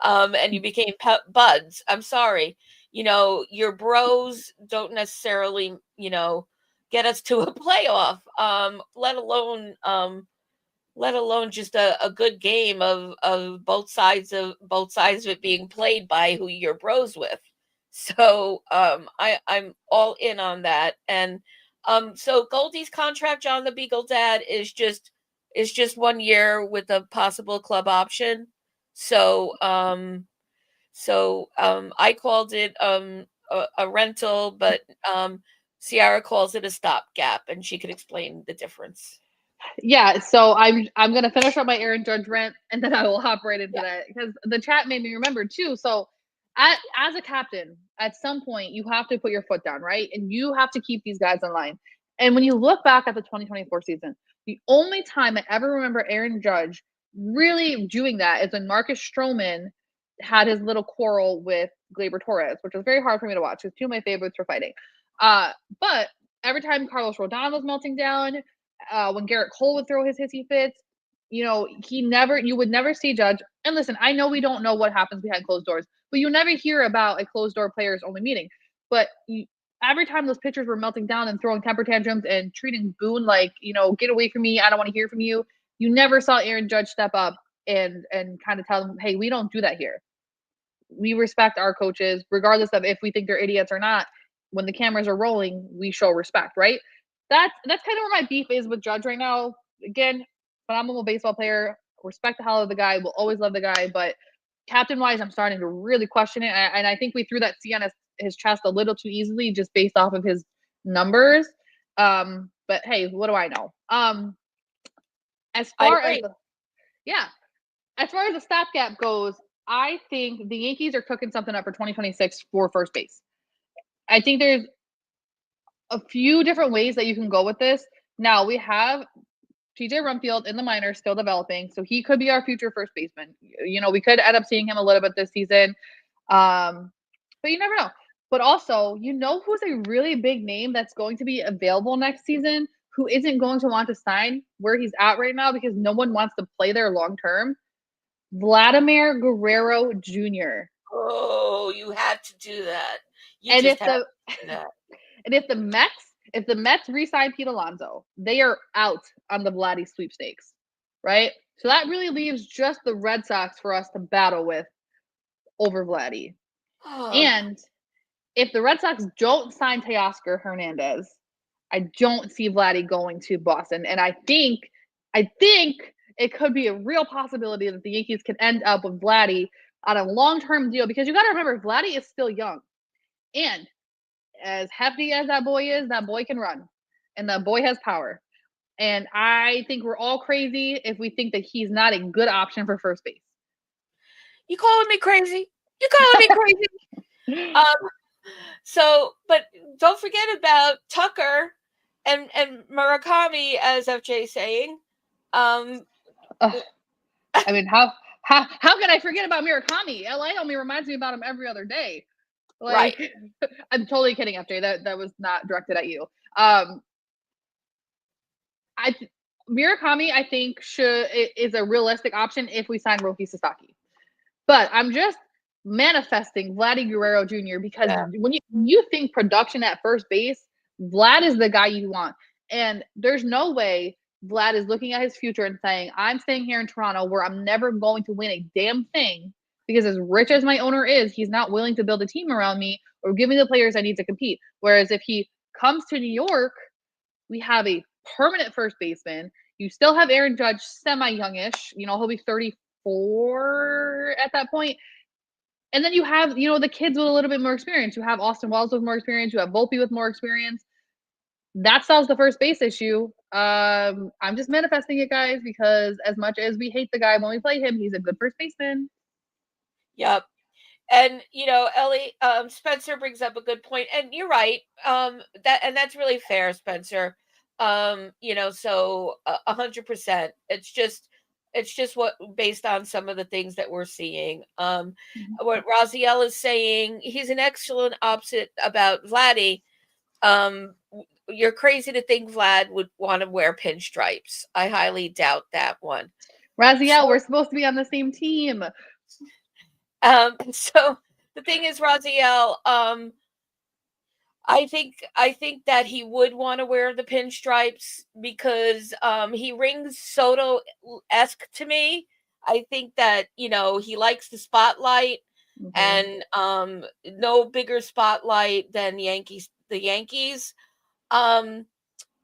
and you became buds. I'm sorry, your bros don't necessarily get us to a playoff, let alone just a good game of both sides of it being played by who you're bros with. So I'm all in on that. And so Goldie's contract, John the Beagle Dad, is just 1 year with a possible club option. So I called it a rental, but Ciarra calls it a stopgap, and she could explain the difference. Yeah, so I'm gonna finish up my Aaron Judge rant, and then I will hop right into that, because the chat made me remember too. So, as a captain, at some point you have to put your foot down, right? And you have to keep these guys in line. And when you look back at the 2024 season, the only time I ever remember Aaron Judge really doing that is when Marcus Stroman had his little quarrel with Gleyber Torres, which was very hard for me to watch because two of my favorites were fighting. But every time Carlos Rodon was melting down, when Garrett Cole would throw his hissy fits, you would never see Judge. And listen, I know we don't know what happens behind closed doors, but you never hear about a closed door players only meeting. But every time those pitchers were melting down and throwing temper tantrums and treating Boone like, get away from me, I don't want to hear from you, you never saw Aaron Judge step up and kind of tell them, hey, we don't do that here. We respect our coaches, regardless of if we think they're idiots or not. When the cameras are rolling, we show respect, right? That's kind of where my beef is with Judge right now. Again, phenomenal baseball player. Respect the hell out of the guy. Will always love the guy. But captain-wise, I'm starting to really question it. And I think we threw that C on his chest a little too easily just based off of his numbers. But hey, what do I know? As far as the stopgap goes, I think the Yankees are cooking something up for 2026 for first base. I think there's a few different ways that you can go with this. Now, we have TJ Rumfield in the minors still developing, so he could be our future first baseman. We could end up seeing him a little bit this season, but you never know. But also, who's a really big name that's going to be available next season, who isn't going to want to sign where he's at right now because no one wants to play there long term? Vladimir Guerrero Jr. Oh, you had to do that. And if the Mets re-sign Pete Alonso, they are out on the Vladdy sweepstakes, right? So that really leaves just the Red Sox for us to battle with over Vladdy. Oh. And if the Red Sox don't sign Teoscar Hernandez, I don't see Vladdy going to Boston. And I think it could be a real possibility that the Yankees could end up with Vladdy on a long-term deal, because you got to remember, Vladdy is still young. And as hefty as that boy is, that boy can run. And that boy has power. And I think we're all crazy if we think that he's not a good option for first base. You calling me crazy? So, but don't forget about Tucker and Murakami, as FJ is saying. I mean, how can I forget about Murakami? LA only reminds me about him every other day. Like, right. I'm totally kidding, FJ. That was not directed at you. Murakami, I think, is a realistic option if we sign Roki Sasaki. But I'm just manifesting Vladdy Guerrero Jr. because when you think production at first base, Vlad is the guy you want. And there's no way Vlad is looking at his future and saying, I'm staying here in Toronto where I'm never going to win a damn thing, because as rich as my owner is, he's not willing to build a team around me or give me the players I need to compete. Whereas if he comes to New York, we have a permanent first baseman. You still have Aaron Judge, semi-youngish. He'll be 34 at that point. And then you have, the kids with a little bit more experience. You have Austin Wells with more experience. You have Volpe with more experience. That solves the first base issue. I'm just manifesting it, guys, because as much as we hate the guy when we play him, he's a good first baseman. Yep. And Ellie, Spencer brings up a good point, and you're right. That's really fair, Spencer. So 100%. It's just It's just what based on some of the things that we're seeing. Mhm. What Raziel is saying, he's an excellent opposite about Vladdy. You're crazy to think Vlad would want to wear pinstripes. I highly doubt that one. Raziel, So, we're supposed to be on the same team. so the thing is, Raziel, I think that he would want to wear the pinstripes because he rings Soto esque to me. I think that he likes the spotlight, Mhm. and no bigger spotlight than The Yankees. Um,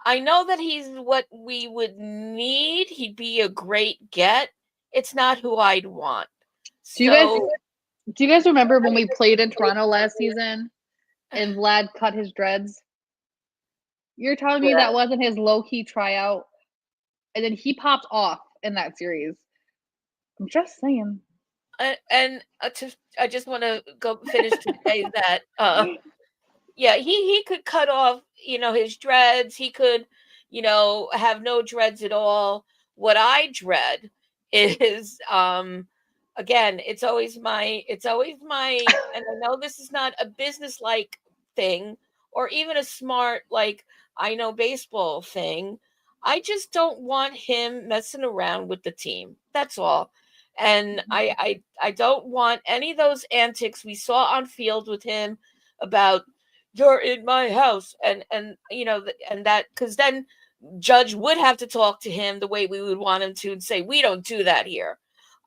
I know that he's what we would need. He'd be a great get. It's not who I'd want. Do you guys So do you guys remember when we played in Toronto last season and Vlad cut his dreads? You're telling me that wasn't his low key tryout, and then he popped off in that series. I'm just saying. and I just want to go finish to say that yeah, he could cut off his dreads. He could have no dreads at all. What I dread is again, it's always my and I know this is not a business like thing or even a smart like I know baseball thing. I just don't want him messing around with the team. That's all. And I don't want any of those antics we saw on field with him about you're in my house and that because then Judge would have to talk to him the way we would want him to and say we don't do that here.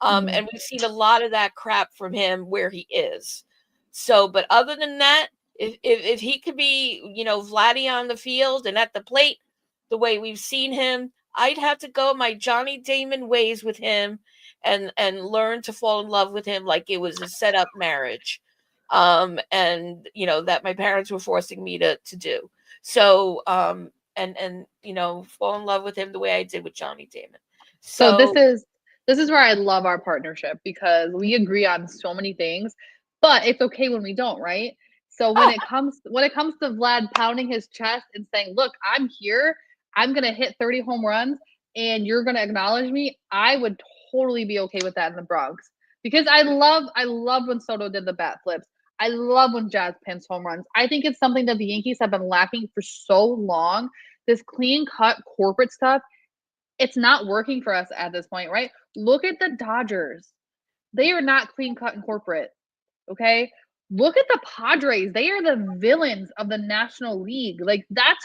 Mhm. And we've seen a lot of that crap from him where he is. So but other than that, if he could be Vladdy on the field and at the plate the way we've seen him, I'd have to go my Johnny Damon ways with him and learn to fall in love with him like it was a set up marriage. And that my parents were forcing me to do. So and fall in love with him the way I did with Johnny Damon. So So this is where I love our partnership because we agree on so many things, but it's okay when we don't, right? So when it comes to Vlad pounding his chest and saying, "Look, I'm here. I'm going to hit 30 home runs and you're going to acknowledge me." I would totally be okay with that in the Bronx. Because I love when Soto did the bat flips. I love when Jazz pins home runs. I think it's something that the Yankees have been lacking for so long. This clean cut corporate stuff, it's not working for us at this point, right? Look at the Dodgers. They are not clean cut and corporate. Okay. Look at the Padres. They are the villains of the National League. Like, that's,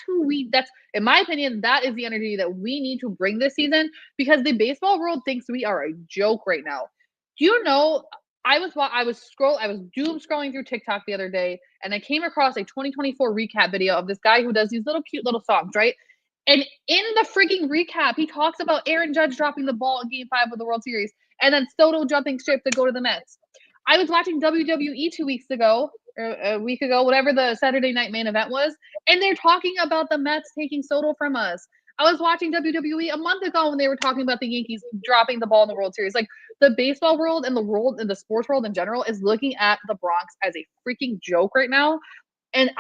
in my opinion, that is the energy that we need to bring this season because the baseball world thinks we are a joke right now. Do you know? I was doom scrolling through TikTok the other day and I came across a 2024 recap video of this guy who does these little cute little songs, right? And in the freaking recap, he talks about Aaron Judge dropping the ball in Game 5 of the World Series and then Soto jumping ship to go to the Mets. I was watching WWE 2 weeks ago, or a week ago, whatever the Saturday night main event was, and they're talking about the Mets taking Soto from us. I was watching WWE a month ago when they were talking about the Yankees dropping the ball in the World Series. Like, the baseball world and the world and the sports world in general is looking at the Bronx as a freaking joke right now. And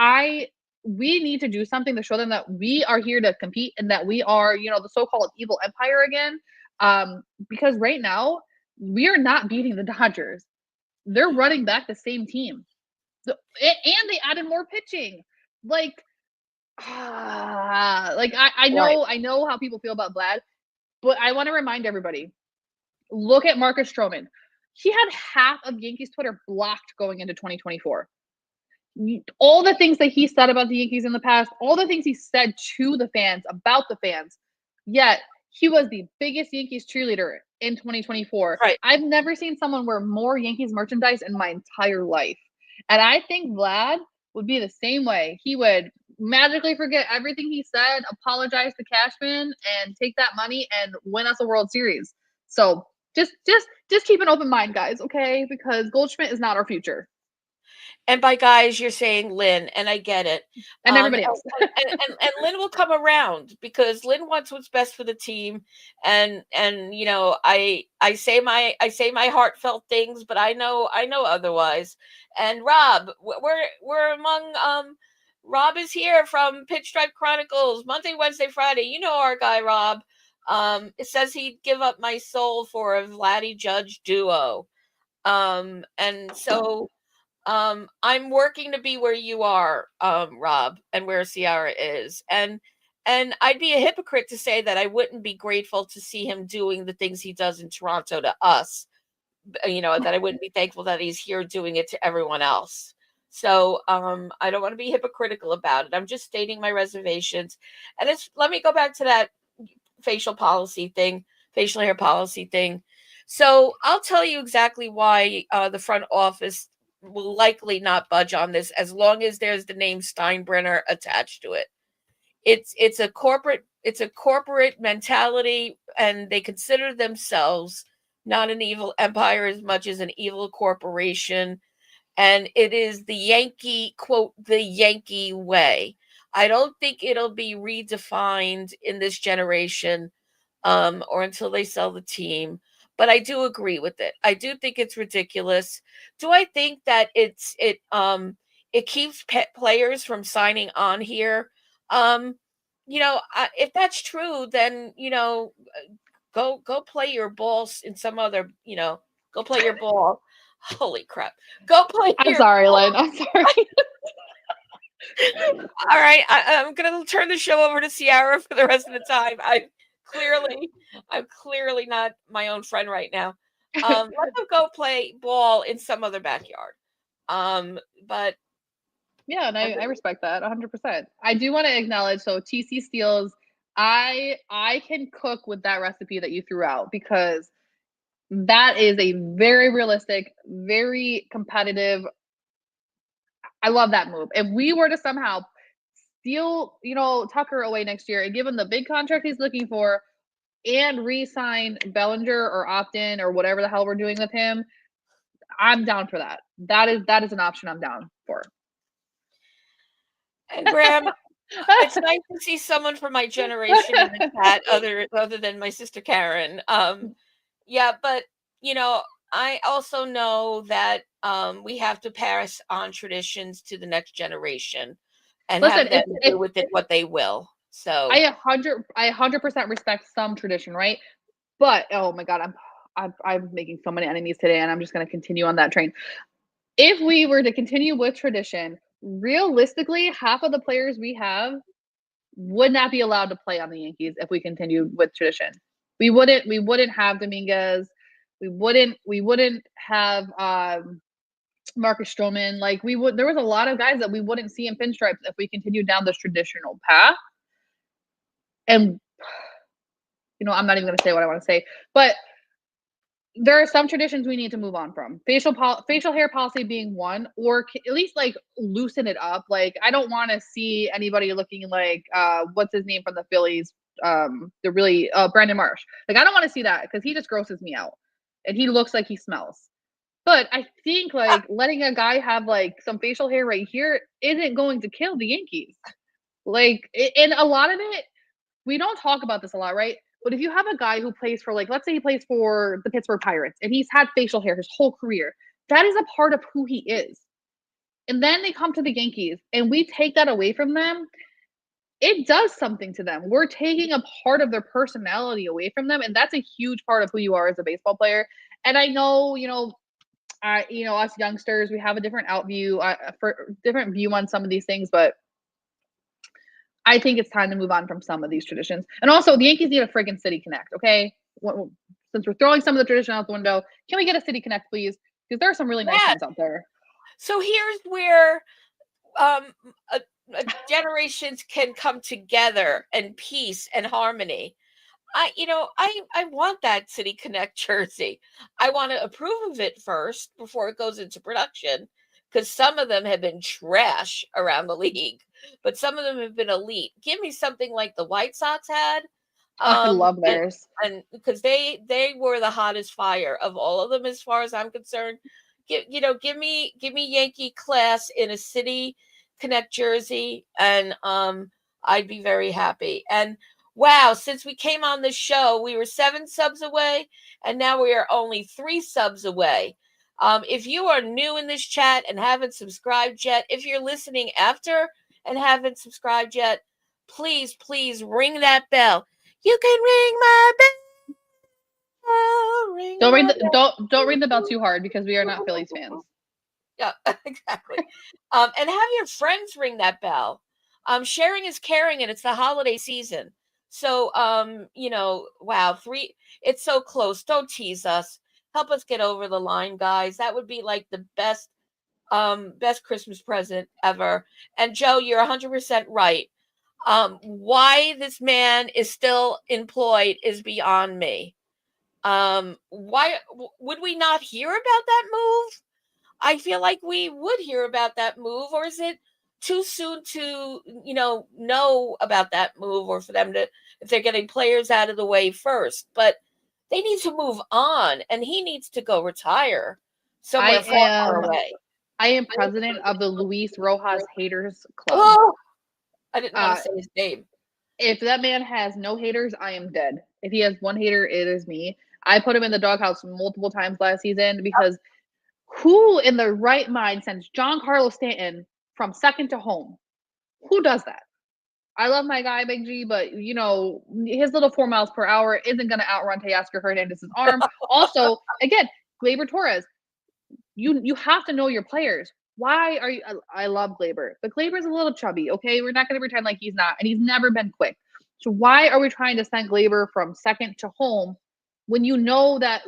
we need to do something to show them that we are here to compete and that we are, the so-called evil empire again. Because right now we are not beating the Dodgers. They're running back the same team. And they added more pitching. Like, I right. know how people feel about Vlad, but I want to remind everybody, look at Marcus Stroman. He had half of Yankees Twitter blocked going into 2024. All the things that he said about the Yankees in the past, all the things he said to the fans, about the fans, yet he was the biggest Yankees cheerleader in 2024. Right. I've never seen someone wear more Yankees merchandise in my entire life. And I think Vlad would be the same way. He would magically forget everything he said, apologize to Cashman, and take that money and win us a World Series. So just keep an open mind, guys, okay? Because Goldschmidt is not our future. And by guys, you're saying Lynn, and I get it. And everybody else. And Lynn will come around because Lynn wants what's best for the team. And I say my heartfelt things, but I know otherwise. And Rob, we're among Rob is here from Pinstripe Chronicles, Monday, Wednesday, Friday. You know our guy Rob. It says he'd give up my soul for a Vladdy Judge duo. And so I'm working to be where you are, Rob, and where Ciarra is. And I'd be a hypocrite to say that I wouldn't be grateful to see him doing the things he does in Toronto to us. That I wouldn't be thankful that he's here doing it to everyone else. So I don't want to be hypocritical about it. I'm just stating my reservations. And let me go back to that facial hair policy thing. So I'll tell you exactly why the front office will likely not budge on this as long as there's the name Steinbrenner attached to it. It's a corporate mentality, and they consider themselves not an evil empire as much as an evil corporation. And it is the Yankee, quote, the Yankee way. I don't think it'll be redefined in this generation or until they sell the team. But I do agree with it. I do think it's ridiculous. Do I think that it keeps players from signing on here? If that's true, then go play your balls in some other. Go play your ball. Holy crap! Go play. I'm sorry, Lynn. I'm sorry. All right, I'm gonna turn the show over to Ciarra for the rest of the time. I'm clearly not my own friend right now. Let them go play ball in some other backyard. But yeah, and I respect that 100%. I do want to acknowledge, so TC Steels, I can cook with that recipe that you threw out, because that is a very realistic, very competitive. I love that move. If we were to somehow steal, Tucker away next year and give him the big contract he's looking for and re-sign Bellinger or opt in or whatever the hell we're doing with him, I'm down for that. That is an option I'm down for. And Graham, it's nice to see someone from my generation in the chat other than my sister Karen. Yeah, but I also know that we have to pass on traditions to the next generation and have them do with it what they will. So I 100% respect some tradition, right? But oh my god, I'm making so many enemies today, and I'm just going to continue on that train. If we were to continue with tradition, realistically, half of the players we have would not be allowed to play on the Yankees if we continue with tradition. We wouldn't have Dominguez. We wouldn't have Marcus Stroman. There was a lot of guys that we wouldn't see in pinstripes if we continued down this traditional path. And I'm not even going to say what I want to say, but there are some traditions we need to move on from. Facial hair policy being one, or at least loosen it up. I don't want to see anybody looking like what's his name from the Phillies, Brandon Marsh. I don't want to see that, because he just grosses me out, and he looks like he smells. But I think letting a guy have some facial hair right here isn't going to kill the Yankees. And a lot of it, we don't talk about this a lot, right? But if you have a guy who plays for let's say he plays for the Pittsburgh Pirates and he's had facial hair his whole career, that is a part of who he is. And then they come to the Yankees and we take that away from them. It does something to them. We're taking a part of their personality away from them. And that's a huge part of who you are as a baseball player. And I know, us youngsters, we have a different different view on some of these things, but I think it's time to move on from some of these traditions. And also, the Yankees need a friggin' City Connect, okay? Since we're throwing some of the tradition out the window, can we get a City Connect, please? Because there are some really nice ones out there. So here's where generations can come together in peace and harmony. I want that City Connect jersey. I want to approve of it first before it goes into production, because some of them have been trash around the league, but some of them have been elite. Give me something like the White Sox had. I love theirs. And because they were the hottest fire of all of them, as far as I'm concerned. Give me Yankee class in a City Connect jersey, and I'd be very happy. And wow, since we came on this show, we were 7 subs away, and now we are only 3 subs away. If you are new in this chat and haven't subscribed yet, if you're listening after and haven't subscribed yet, please ring that bell. You can ring my bell. Ring Don't ring my the don't ring the bell too hard because we are not Phillies fans. Yeah, exactly. And have your friends ring that bell. Sharing is caring, and it's the holiday season. So, wow, it's so close. Don't tease us. Help us get over the line, guys. That would be like the best Christmas present ever. And Joe, you're 100% right. Why this man is still employed is beyond me. Why would we not hear about that move? I feel like we would hear about that move, or is it too soon to, know about that move, or for them to, if they're getting players out of the way first? But they need to move on, and he needs to go retire I somewhere far, far am away. I am president of the Luis Rojas Haters Club. Oh, I didn't want Uh, to say his name. if that man has no haters, I am dead. If he has one hater, it is me. I put him in the doghouse multiple times last season because who in the right mind sends Giancarlo Stanton from second to home? Who does that? I love my guy, Big G, but his little 4 miles per hour isn't going to outrun Teoscar Hernandez's arm. Also, again, Gleyber Torres, you have to know your players. Why are you? I love Gleyber, but Gleyber's a little chubby. Okay, we're not going to pretend like he's not, and he's never been quick. So why are we trying to send Gleyber from second to home when you know that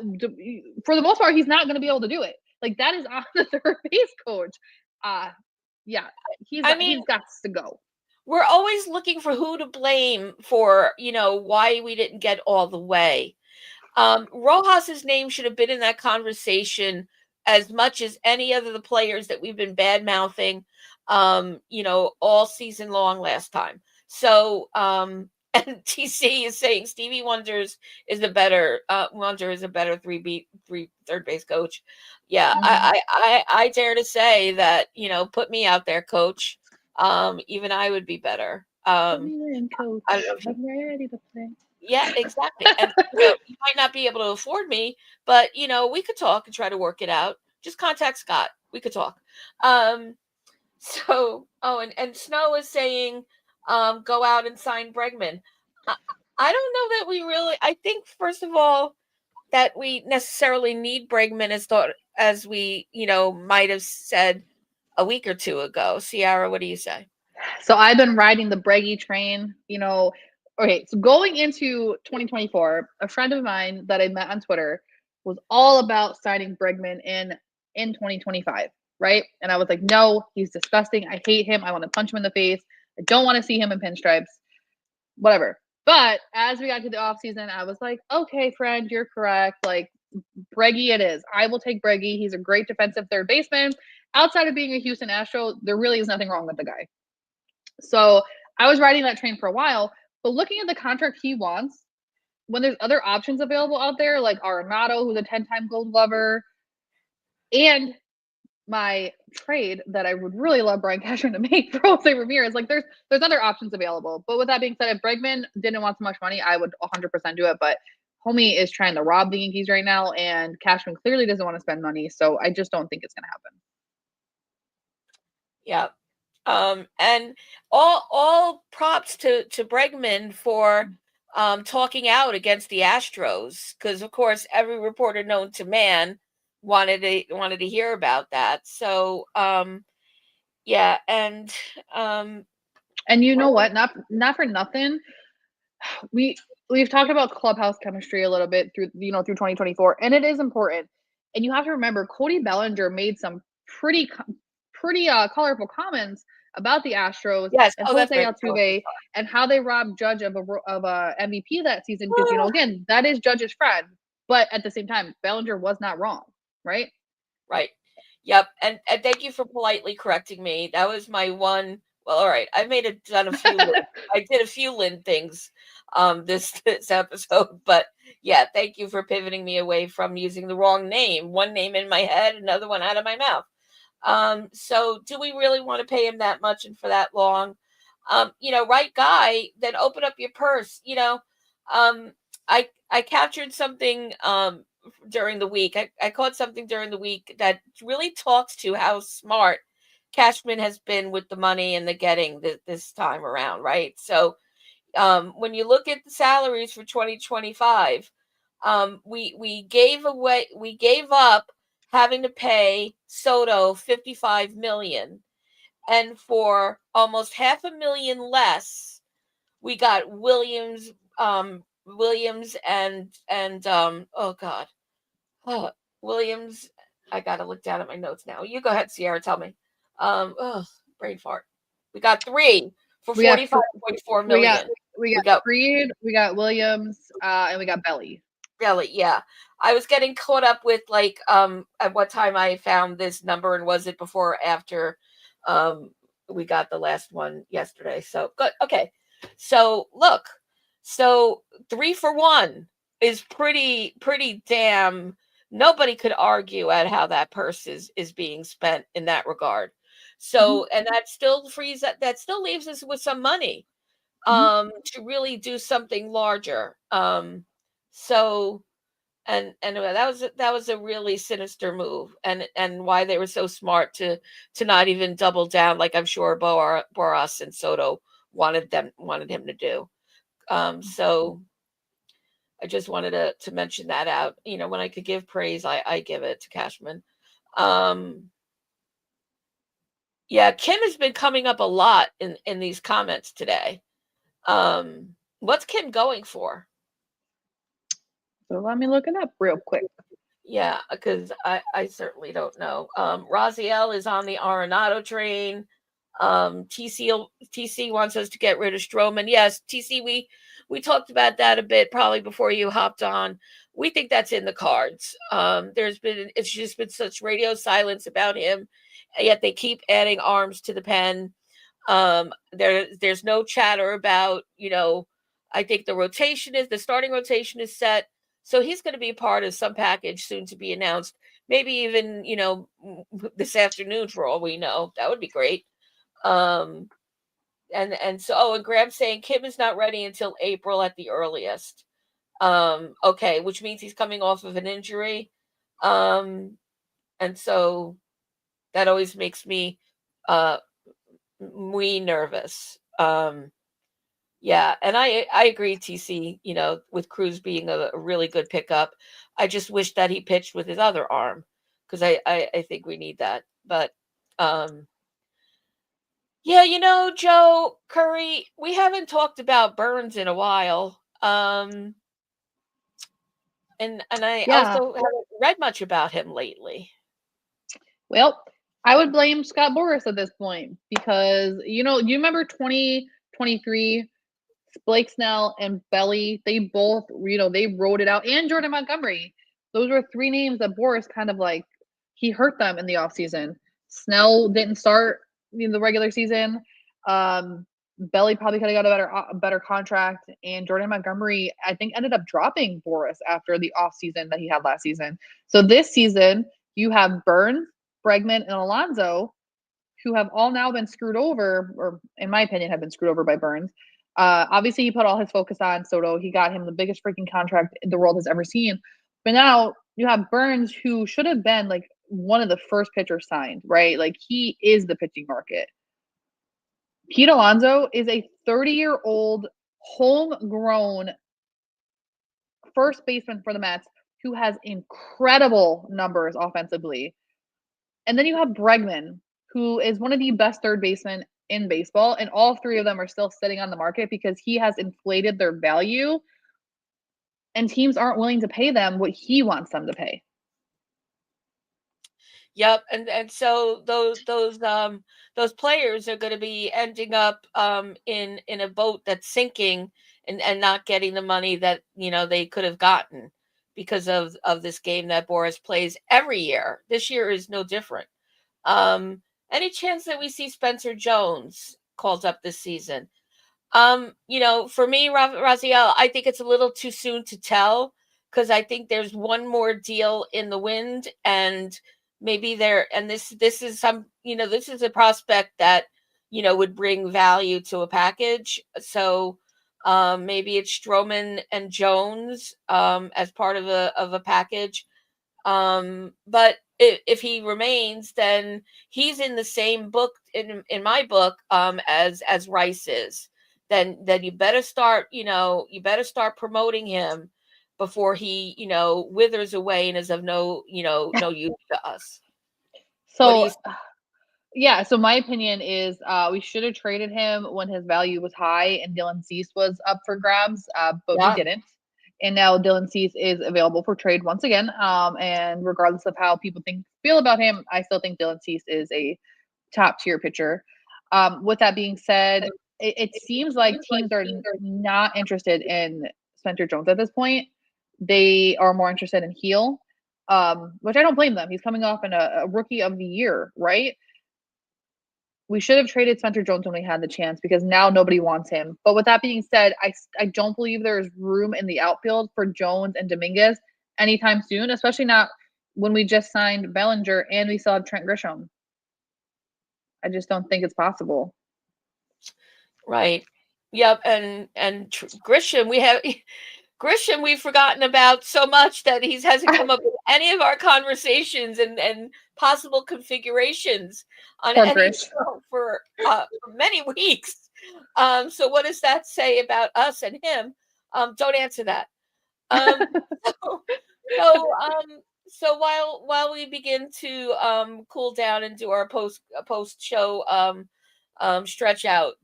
for the most part he's not going to be able to do it? Like that is on the third base coach. Yeah, he's got to go. We're always looking for who to blame for, why we didn't get all the way. Rojas's name should have been in that conversation as much as any other of the players that we've been bad mouthing, all season long last time. So, and TC is saying Stevie Wonder is a better third base coach. Yeah, I dare to say that, put me out there, coach. Even I would be better. Put me in, coach. I don't know if I'm ready to play. Yeah, exactly. And you might not be able to afford me, but we could talk and try to work it out. Just contact Scott. We could talk. And Snow is saying, go out and sign Bregman. I don't know that we really. I think first of all that we necessarily need Bregman as we might have said a week or two ago. Ciarra, what do you say? So I've been riding the Breggy train, Okay, so going into 2024, a friend of mine that I met on Twitter was all about signing Bregman in 2025, right? And I was like, no, he's disgusting. I hate him. I want to punch him in the face. I don't want to see him in pinstripes. Whatever. But as we got to the offseason, I was like, okay, friend, you're correct. Like, Breggy it is. I will take Breggy. He's a great defensive third baseman. Outside of being a Houston Astro, there really is nothing wrong with the guy. So I was riding that train for a while, but looking at the contract he wants, when there's other options available out there, like Arenado, who's a 10-time Gold Glover, and my trade that I would really love Brian Cashman to make for Jose Ramirez, like there's other options available. But with that being said, if Bregman didn't want so much money, I would 100% do it. But homie is trying to rob the Yankees right now, and Cashman clearly doesn't want to spend money, so I just don't think it's going to happen. Yeah. And all props to Bregman for talking out against the Astros, because of course every reporter known to man wanted to hear about that. So yeah, and you know what? Not for nothing. We've talked about clubhouse chemistry a little bit through 2024, and it is important. And you have to remember, Cody Bellinger made some pretty colorful comments about the Astros and Jose Altuve and how they robbed Judge of a MVP that season. Because again, that is Judge's friend, but at the same time, Bellinger was not wrong, right? Right. Yep. And thank you for politely correcting me. That was my one. Well, all right. I did a few Lynn things this episode, but yeah, thank you for pivoting me away from using the wrong name. One name in my head, another one out of my mouth. So do we really want to pay him that much and for that long? Right guy, then open up your purse. I captured something during the week. I caught something during the week that really talks to how smart Cashman has been with the money and the getting this time around, right? So When you look at the salaries for 2025, we gave up having to pay Soto $55 million, and for almost $500,000 less, we got Williams, Williams. I gotta look down at my notes now. You go ahead, Ciarra. Tell me. Brain fart. We got 3 for We got 45.4 we got million. we got Freed, we got Williams, and we got Belly. Yeah. I was getting caught up with like at what time I found this number, and was it before or after we got the last one yesterday. So good. Okay. So look, so 3 for 1 is pretty damn. Nobody could argue at how that purse is being spent in that regard. So, and that still frees that still leaves us with some money to really do something larger. So and that was a really sinister move, and why they were so smart to not even double down, like I'm sure Boras and Soto wanted him to do. So I just wanted to mention that out. When I could give praise, I give it to Cashman. Yeah, Kim has been coming up a lot in these comments today. What's Kim going for? So let me look it up real quick. Yeah, because I certainly don't know. Raziel is on the Arenado train. TC wants us to get rid of Stroman. Yes, TC, we talked about that a bit probably before you hopped on. We think that's in the cards. It's just been such radio silence about him, yet they keep adding arms to the pen. There's no chatter about, I think the starting rotation is set. So he's going to be part of some package soon to be announced. Maybe even, this afternoon for all we know. That would be great. And so, and Graham's saying Kim is not ready until April at the earliest. Okay, which means he's coming off of an injury. And so that always makes me nervous. Yeah, and I agree, TC, with Cruz being a really good pickup. I just wish that he pitched with his other arm, because I think we need that. But yeah, Joe Curry, we haven't talked about Burns in a while. And I also haven't read much about him lately. Well, I would blame Scott Boras at this point, because you remember 2023, Blake Snell and Belly, they both, they wrote it out, and Jordan Montgomery. Those were 3 names that Boras kind of like, he hurt them in the offseason. Snell didn't start in the regular season. Belly probably could have got a better contract, and Jordan Montgomery, I think, ended up dropping Boras after the offseason that he had last season. So this season, you have Burns, Bregman, and Alonso, who have all now been screwed over, or in my opinion, have been screwed over by Burns. Obviously, he put all his focus on Soto. He got him the biggest freaking contract the world has ever seen. But now you have Burns, who should have been like one of the first pitchers signed, right? Like, he is the pitching market. Pete Alonso is a 30-year-old, homegrown first baseman for the Mets who has incredible numbers offensively. And then you have Bregman, who is one of the best third basemen in baseball, and all 3 of them are still sitting on the market because he has inflated their value, and teams aren't willing to pay them what he wants them to pay. Yep, and so those players are going to be ending up in a boat that's sinking, and not getting the money that they could have gotten because of this game that Boras plays every year. This year is no different. Any chance that we see Spencer Jones called up this season? For me, Raziel, I think it's a little too soon to tell, because I think there's one more deal in the wind, and maybe this is this is a prospect that would bring value to a package. So maybe it's Stroman and Jones as part of a package. But if he remains, then he's in the same book in my book as Rice is. then you better start, promoting him before he, withers away and is of no use to us. What do So you yeah, so my opinion is we should have traded him when his value was high and Dylan Cease was up for grabs, but we Yeah. didn't. And now Dylan Cease is available for trade once again. And regardless of how people feel about him, I still think Dylan Cease is a top tier pitcher. With that being said, it seems like teams are not interested in Spencer Jones at this point. They are more interested in Heel, which I don't blame them. He's coming off in a rookie of the year, right? We should have traded Spencer Jones when we had the chance because now nobody wants him. But with that being said, I don't believe there's room in the outfield for Jones and Dominguez anytime soon, especially not when we just signed Bellinger and we still have Trent Grisham. I just don't think it's possible. Right. Yep. And Grisham, we've forgotten about so much that he hasn't come up with any of our conversations and possible configurations on Poor any Grish. show for many weeks. So what does that say about us and him? Don't answer that. So while we begin to cool down and do our post show stretch out,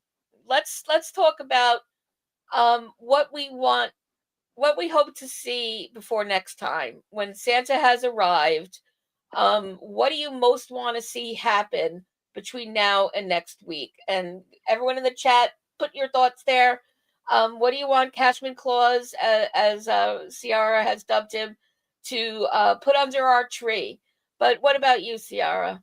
let's talk about what we want, what we hope to see before next time when Santa has arrived. What do you most want to see happen between now and next week? And everyone in the chat, put your thoughts there. What do you want Cashman Claus, as Ciarra has dubbed him, to put under our tree? But what about you, Ciarra?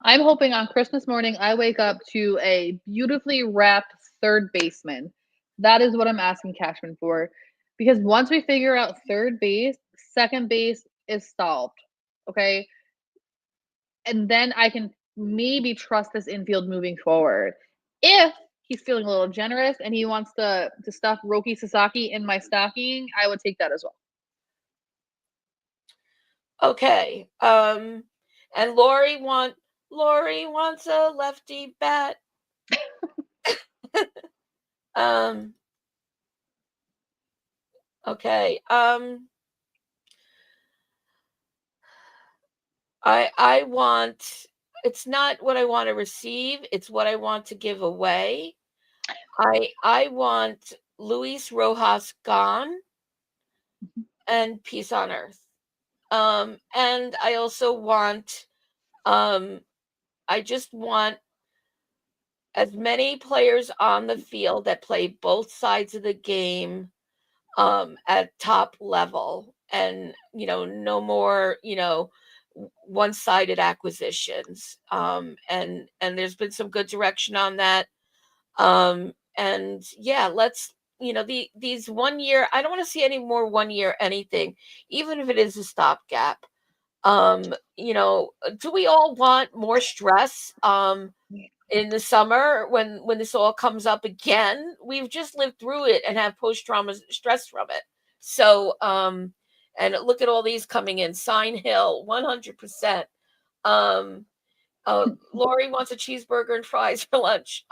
I'm hoping on Christmas morning I wake up to a beautifully wrapped third baseman. That is what I'm asking Cashman for. Because once we figure out third base, second base is solved. Okay. And then I can maybe trust this infield moving forward. If he's feeling a little generous and he wants to stuff Roki Sasaki in my stocking, I would take that as well. Okay. And Lori wants a lefty bat. Okay. I want, it's not what I want to receive, it's what I want to give away. I want Luis Rojas gone and peace on earth. And I also want, I just want as many players on the field that play both sides of the game at top level, and no more one-sided acquisitions. And there's been some good direction on that. And yeah, let's these 1 year, I don't want to see any more 1 year anything, even if it is a stopgap. Do we all want more stress in the summer when this all comes up again? We've just lived through it and have post-trauma stress from it. So and look at all these coming in. Sign Hill 100%. Lori wants a cheeseburger and fries for lunch.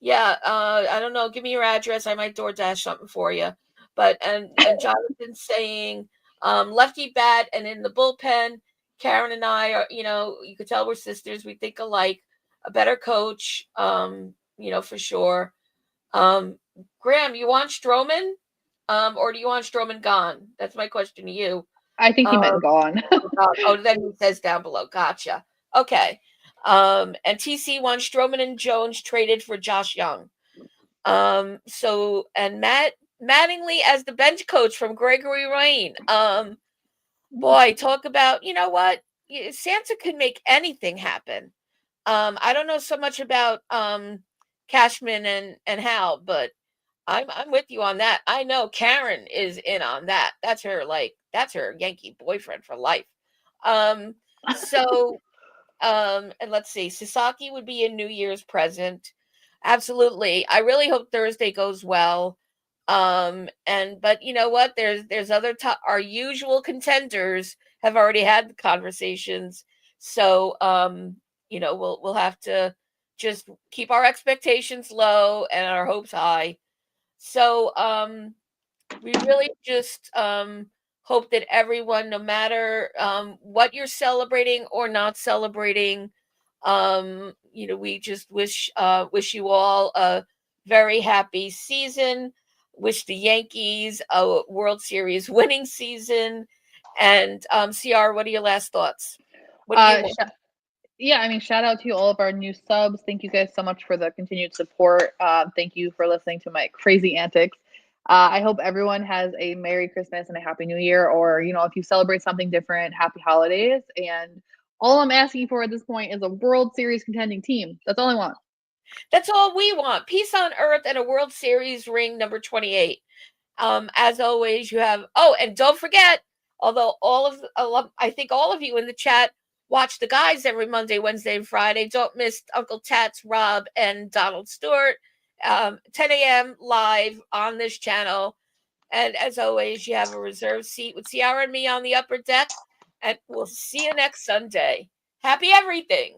Yeah, I don't know, give me your address, I might DoorDash something for you. But and Jonathan's saying lefty bat and in the bullpen. Karen and I are, you could tell we're sisters, we think alike. A better coach, for sure. Graham, you want Stroman? Or do you want Stroman gone? That's my question to you. I think he meant gone. Then he says down below. Gotcha. Okay. And TC wants Stroman and Jones traded for Josh Young. So, and Matt Mattingly as the bench coach from Gregory Rain. Boy, talk about, you know what? Santa can make anything happen. I don't know so much about Cashman and Hal, but I'm with you on that. I know Karen is in on that. That's her Yankee boyfriend for life. So and let's see, Sasaki would be a New Year's present. Absolutely. I really hope Thursday goes well. But you know what? There's other our usual contenders have already had the conversations. So we'll have to just keep our expectations low and our hopes high. So we really just hope that everyone, no matter what you're celebrating or not celebrating, we just wish you all a very happy season. Wish the Yankees a World Series winning season. And Ciarra, what are your last thoughts? What do you want? Yeah, I mean, shout out to all of our new subs. Thank you guys so much for the continued support. Thank you for listening to my crazy antics. I hope everyone has a Merry Christmas and a Happy New Year, or, if you celebrate something different, Happy Holidays. And all I'm asking for at this point is a World Series contending team. That's all I want. That's all we want. Peace on earth and a World Series ring number 28. As always, you have, and don't forget, although I think all of you in the chat watch the guys every Monday, Wednesday, and Friday. Don't miss Uncle Tats, Rob, and Donald Stewart, 10 a.m. live on this channel. And as always, you have a reserved seat with Ciarra and me on the upper deck. And we'll see you next Sunday. Happy everything.